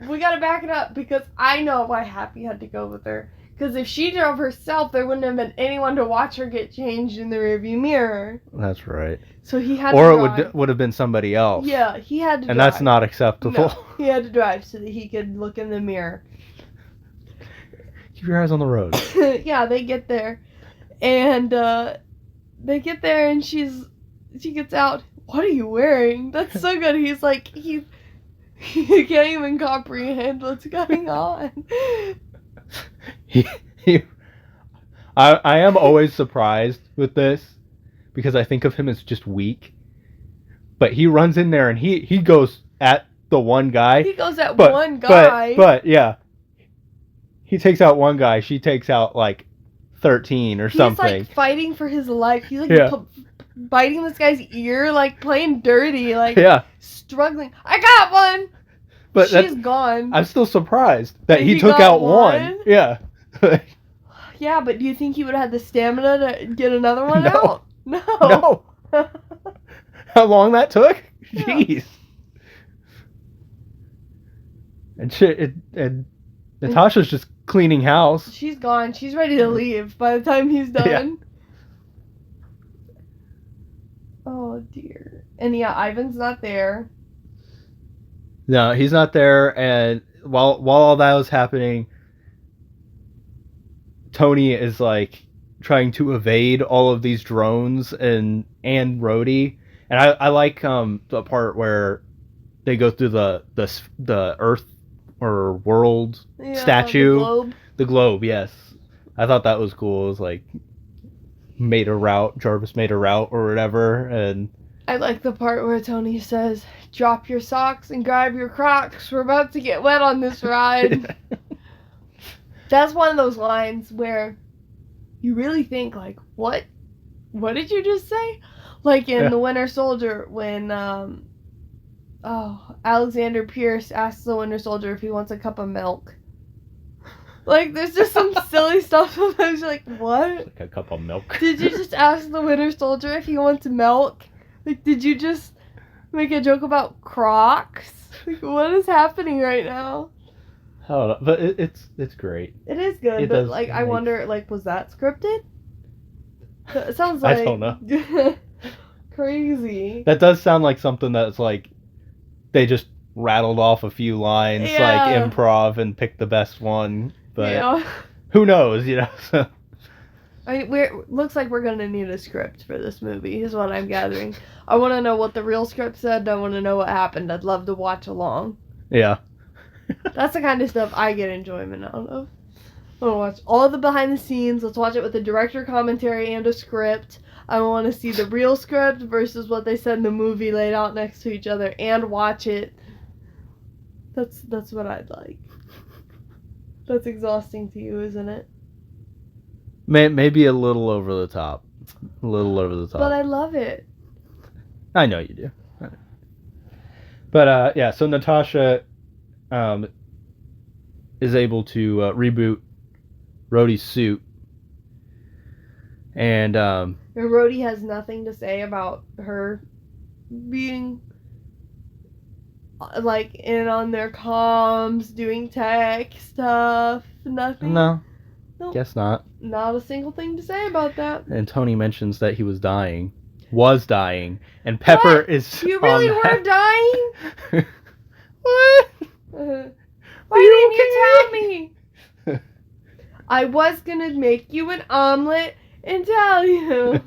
We gotta back it up because I know why Happy had to go with her. Because if she drove herself, there wouldn't have been anyone to watch her get changed in the rearview mirror. That's right. So he had or to drive. It would have been somebody else. Yeah, he had to drive. And that's not acceptable. No, he had to drive so that he could look in the mirror. Keep your eyes on the road. Yeah, they get there. And she gets out. What are you wearing? That's so good. He's like, he can't even comprehend what's going on. I am always surprised with this because I think of him as just weak. But he runs in there and he goes at the one guy. He goes at one guy. But yeah. He takes out one guy. She takes out like 13 or something. He's like fighting for his life. He's like biting this guy's ear, like playing dirty, like struggling. I got one! But she's gone. I'm still surprised that he took out one. Yeah. Yeah, but do you think he would have had the stamina to get another one out? No. How long that took? Yeah. Jeez. And Natasha's just cleaning house. She's gone. She's ready to leave by the time he's done. Yeah. Oh, dear. And yeah, Ivan's not there. No, he's not there. And while all that was happening, Tony is like trying to evade all of these drones and Rhodey. And I like the part where they go through the Earth or world statue. The globe, yes. I thought that was cool. It was like Jarvis made a route or whatever. And I like the part where Tony says, drop your socks and grab your Crocs. We're about to get wet on this ride. That's one of those lines where you really think, like, what did you just say? Like in The Winter Soldier when Alexander Pierce asks the Winter Soldier if he wants a cup of milk. Like, there's just some silly stuff sometimes you're like, what? Like a cup of milk. Did you just ask the Winter Soldier if he wants milk? Like, did you just make a joke about Crocs? Like, what is happening right now? I don't know, but it's great. It is good, but like, I wonder, like, was that scripted? It sounds like... I don't know. Crazy. That does sound like something that's like, they just rattled off a few lines, like improv, and picked the best one. But who knows, So. Looks like we're going to need a script for this movie, is what I'm gathering. I want to know what the real script said. I want to know what happened. I'd love to watch along. Yeah. That's the kind of stuff I get enjoyment out of. I want to watch all of the behind the scenes. Let's watch it with a director commentary and a script. I want to see the real script versus what they said in the movie laid out next to each other and watch it. That's what I'd like. That's exhausting to you, isn't it? Maybe a little over the top. A little over the top. But I love it. I know you do. But yeah, so Natasha is able to reboot Rhodey's suit. And Rhodey has nothing to say about her being like in on their comms, doing tech stuff. Nothing. no, Nope. guess not. Not a single thing to say about that. And Tony mentions that he was dying, and Pepper What? is. You really were dying? What? Why didn't you tell me? I was gonna make you an omelet and tell you.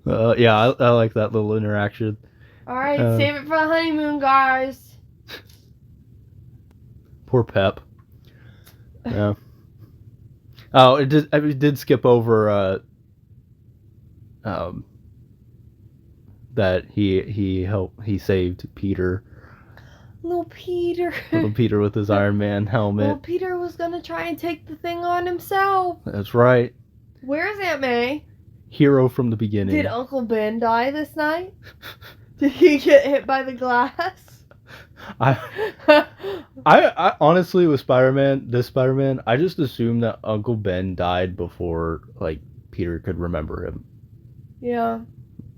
Yeah, I like that little interaction. Alright, save it for the honeymoon, guys. Poor Pep. Yeah. Oh, it did skip over that he saved Peter. Little Peter. Little Peter with his Iron Man helmet. Little Peter was gonna try and take the thing on himself. That's right. Where's Aunt May? Hero from the beginning. Did Uncle Ben die this night? Did he get hit by the glass? I honestly, with this Spider-Man, I just assumed that Uncle Ben died before like Peter could remember him. Yeah.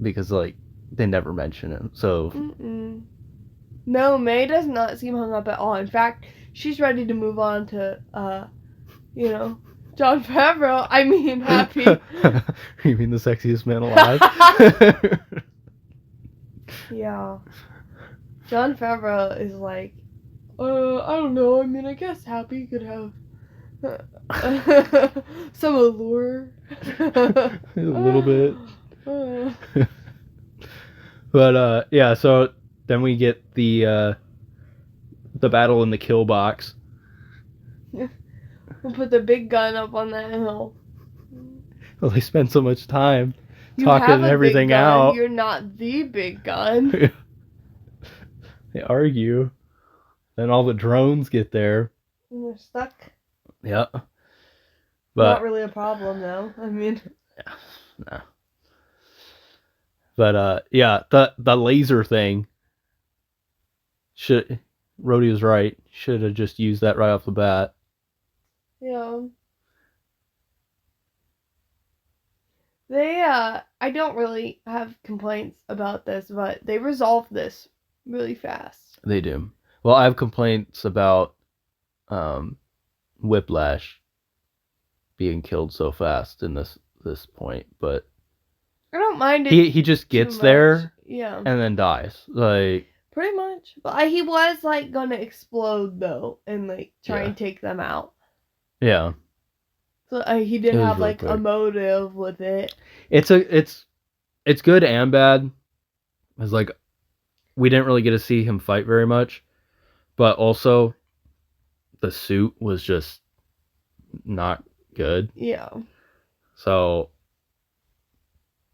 Because like they never mention him. So. No, May does not seem hung up at all. In fact, she's ready to move on to Jon Favreau. I mean, Happy. You mean the sexiest man alive? Yeah. Jon Favreau is like, I don't know. I mean, I guess Happy could have some allure. A little bit. But yeah, so then we get the battle in the kill box. We'll put the big gun up on that hill. Well, they spend so much time You talking have a everything big gun. out. You're not the big gun. They argue. Then all the drones get there. And they're stuck. Yeah. But Not really a problem, though. I mean. Yeah. No. But yeah, the laser thing. Rhodey was right. Should have just used that right off the bat. Yeah. They I don't really have complaints about this, but they resolved this really fast. They do. Well, I have complaints about Whiplash being killed so fast in this point, but I don't mind it. He just gets there, yeah, and then dies. Like pretty much. But he was like gonna explode though, and like try and take them out. Yeah. So he didn't have really like quick. a motive with it. It's good and bad. It's like we didn't really get to see him fight very much, but also the suit was just not good. Yeah. So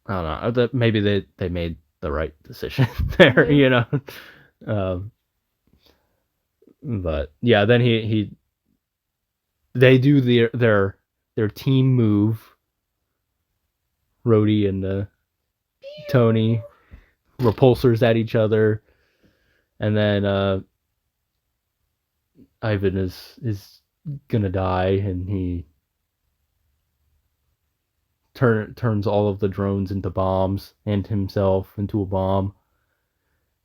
I don't know. Maybe they made the right decision there, But yeah, then they do their team move. Rhodey and Tony repulsors at each other, and then Ivan is gonna die, and he turns all of the drones into bombs and himself into a bomb,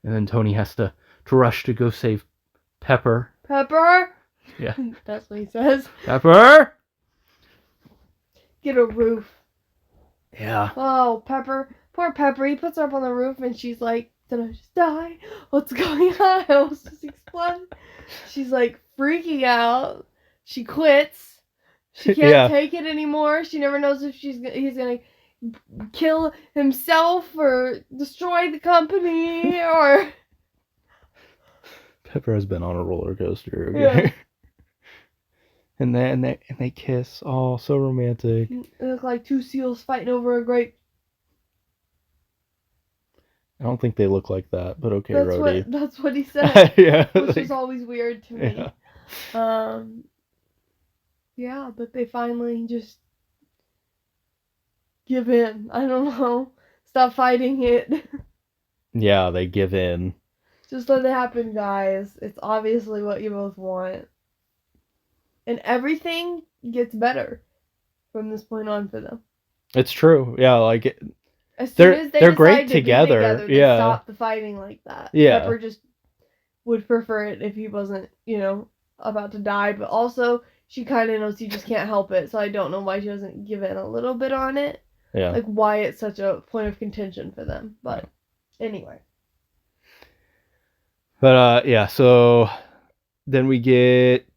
and then Tony has to rush to go save Pepper. Pepper? Yeah. That's what he says. Pepper! Get a roof. Yeah. Oh, Pepper. Poor Pepper. He puts her up on the roof and she's like, did I just die? What's going on? I almost just exploded. She's like freaking out. She quits. She can't take it anymore. She never knows if he's going to kill himself or destroy the company or... Pepper has been on a roller coaster. Okay? Yeah. And they kiss. Oh, so romantic. They look like two seals fighting over a grape. I don't think they look like that, but okay, Rhodey. That's what he said. Yeah, Which is always weird to me. yeah. Yeah, but they finally just give in. I don't know. Stop fighting it. Yeah, they give in. Just let it happen, guys. It's obviously what you both want. And everything gets better from this point on for them. It's true. Yeah, like As soon as they're great to together. Be together, they stop the fighting like that. Yeah. Pepper just would prefer it if he wasn't, about to die. But also, she kind of knows he just can't help it. So I don't know why she doesn't give in a little bit on it. Yeah. Like why it's such a point of contention for them. But anyway. But yeah, so then we get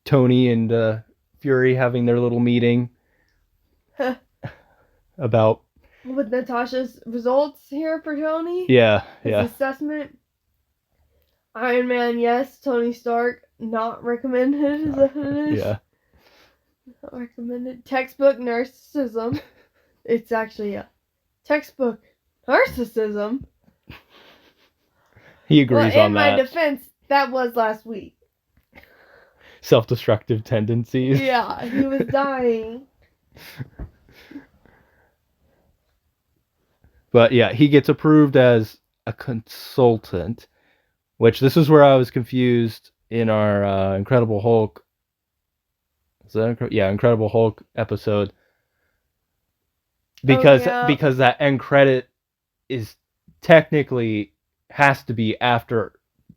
Tony and Fury having their little meeting about with Natasha's results here for Tony. Yeah. His assessment. Iron Man, yes. Tony Stark, not recommended. Is that what it is? Yeah. Not recommended. Textbook narcissism. It's actually a textbook narcissism. He agrees on that. In my defense, that was last week. Self-destructive tendencies. Yeah, he was dying. But yeah, he gets approved as a consultant, which this is where I was confused in our Incredible Hulk. Incredible Hulk episode. Because that end credit is technically has to be after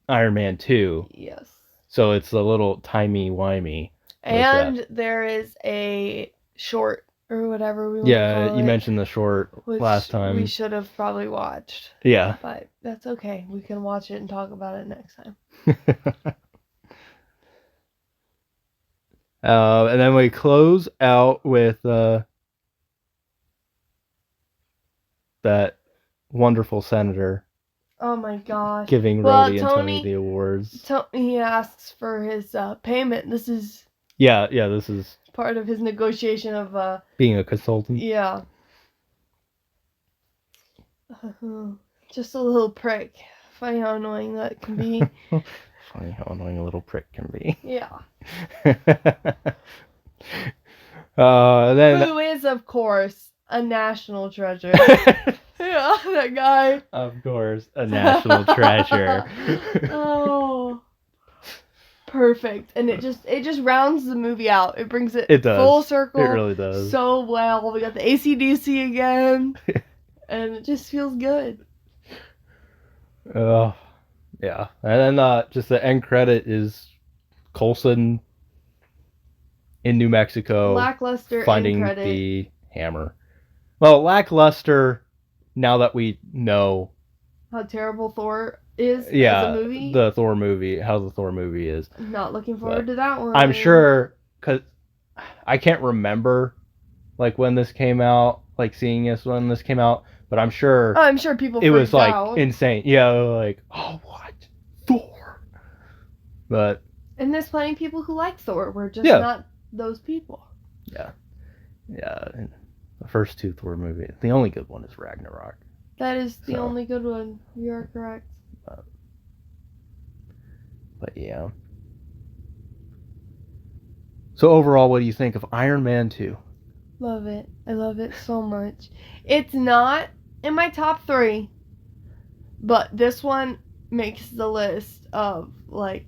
Iron Man 2. Yes. So it's a little timey-wimey. And there is a short or whatever we want to call it. Yeah, you mentioned the short last time. We should have probably watched. Yeah. But that's okay. We can watch it and talk about it next time. And then we close out with that wonderful senator. Oh my gosh. Giving Rhodey and Tony the awards. He asks for his payment. This is... Yeah, this is... part of his negotiation of... being a consultant. Yeah. Just a little prick. Funny how annoying that can be. Funny how annoying a little prick can be. Yeah. Then... Who is, of course, a national treasure. Yeah, that guy. Of course, a national treasure. Oh, perfect. And it just rounds the movie out. It brings it does. Full circle. It really does. So well. We got the AC/DC again. And it just feels good. Oh, yeah. And then just the end credit is Coulson in New Mexico. Lackluster finding end credit. The hammer. Well, lackluster now that we know how terrible Thor is as a movie. The Thor movie, how the Thor movie is. Not looking forward to that one. I'm sure, because I can't remember like when this came out, like seeing this when this came out, but I'm sure people it was like out. insane. Yeah, like, oh, what? Thor. But and there's plenty of people who like Thor. We're just not those people. Yeah. And the first two Thor movies. The only good one is Ragnarok. That is the only good one. You are correct. But yeah. So overall, what do you think of Iron Man 2? Love it. I love it so much. It's not in my top 3, but this one makes the list of, like,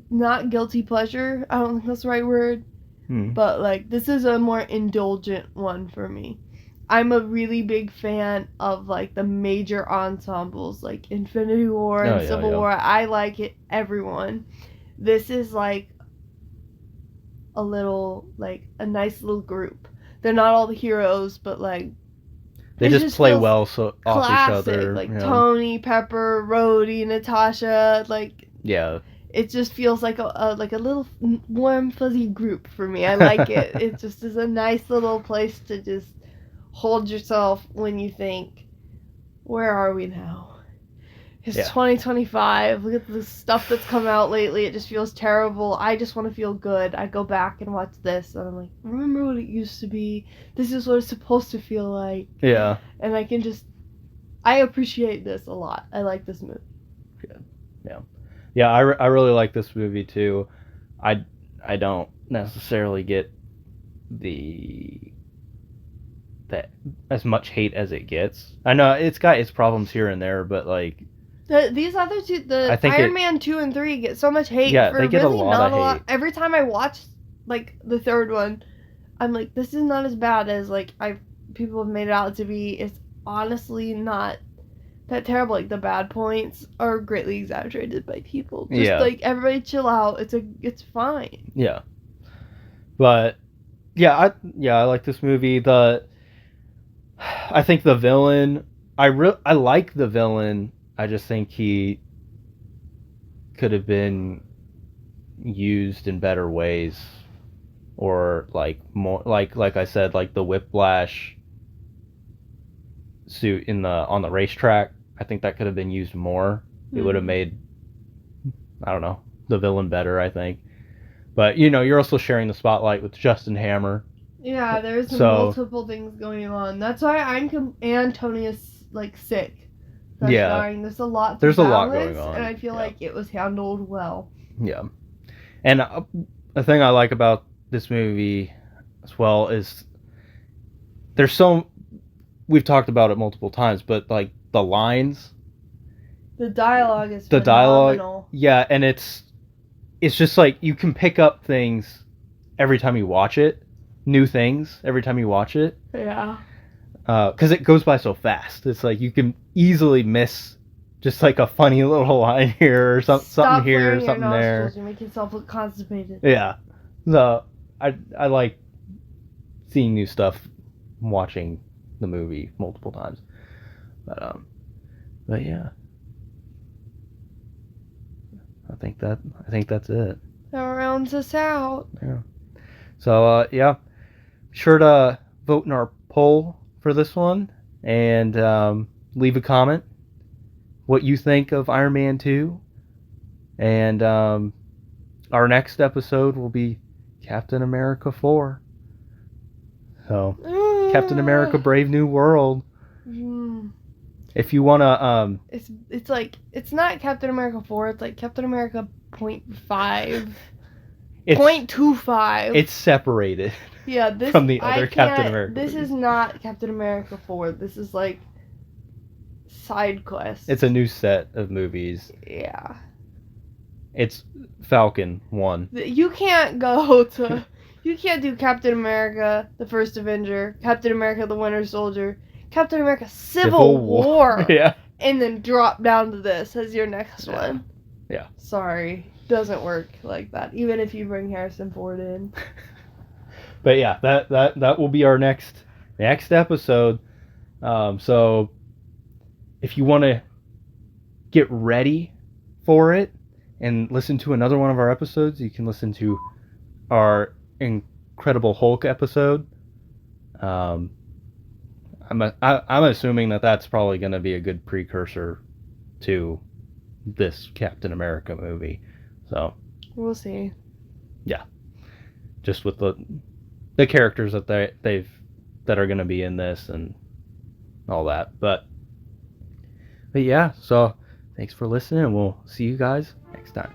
not guilty pleasure. I don't think that's the right word. But, like, this is a more indulgent one for me. I'm a really big fan of, like, the major ensembles, like Infinity War and Civil War. I like it, everyone. This is, like, a little, like, a nice little group. They're not all the heroes, but, like... They just play well off each other. Like, Tony, Pepper, Rhodey, Natasha, like... Yeah. It just feels like a little warm, fuzzy group for me. I like it. It just is a nice little place to just hold yourself when you think, where are we now? It's Yeah. 2025. Look at the stuff that's come out lately. It just feels terrible. I just want to feel good. I go back and watch this, and I'm like, remember what it used to be? This is what it's supposed to feel like. Yeah. And I appreciate this a lot. I like this movie. Yeah, I really like this movie too. I don't necessarily get the that as much hate as it gets. I know it's got its problems here and there, but like These other two, I think Iron Man 2 and 3 get so much hate. Yeah, for they get a really lot not of a lot. hate. Every time I watch like the third one, I'm like, this is not as bad as like people have made it out to be. It's honestly not that terrible. Like the bad points are greatly exaggerated by people. Just Yeah. like everybody chill out. It's fine. Yeah. But I like this movie. I think the villain, I like the villain. I just think he could have been used in better ways, or like more like I said, like the whiplash suit on the racetrack. I think that could have been used more. It would have made, I don't know, the villain better, I think. But you're also sharing the spotlight with Justin Hammer. Yeah, there's So- multiple things going on. That's why and Tony is like sick. That's Yeah. dying. There's a lot. To There's a lot balance, going on. and I feel Yeah. like it was handled well. Yeah. And the thing I like about this movie as well is we've talked about it multiple times, but like the lines, The dialogue is the dialogue, phenomenal. yeah, and it's just like you can pick up things every time you watch it, new things every time you watch it, Yeah. because it goes by so fast. It's like you can easily miss just like a funny little line here or something Stop here, flaring your something there. nostrils. You make yourself look constipated. Yeah. So I like seeing new stuff, watching the movie multiple times. But yeah. I think that's it. That rounds us out. Yeah. So yeah. Be sure to vote in our poll for this one and leave a comment what you think of Iron Man 2. And our next episode will be Captain America 4. So, Captain America Brave New World. Mm. If you want to It's like it's not Captain America 4. It's like Captain America 0.5. it's 0.25. it's separated Yeah, this from the I other can't- Captain America This movies. is not Captain America 4. This is like side quest. It's a new set of movies. Yeah. It's Falcon 1. You can't go to. You can't do Captain America, the First Avenger, Captain America, the Winter Soldier, Captain America, Civil War, Yeah. and then drop down to this as your next Yeah. one. Yeah. Sorry. Doesn't work like that. Even if you bring Harrison Ford in. But yeah, that will be our next episode. So if you want to get ready for it and listen to another one of our episodes, you can listen to our Incredible Hulk episode. I'm assuming that's probably going to be a good precursor to this Captain America movie. So We'll see. just with the characters that that are going to be in this and all that. But yeah, so thanks for listening, and we'll see you guys next time.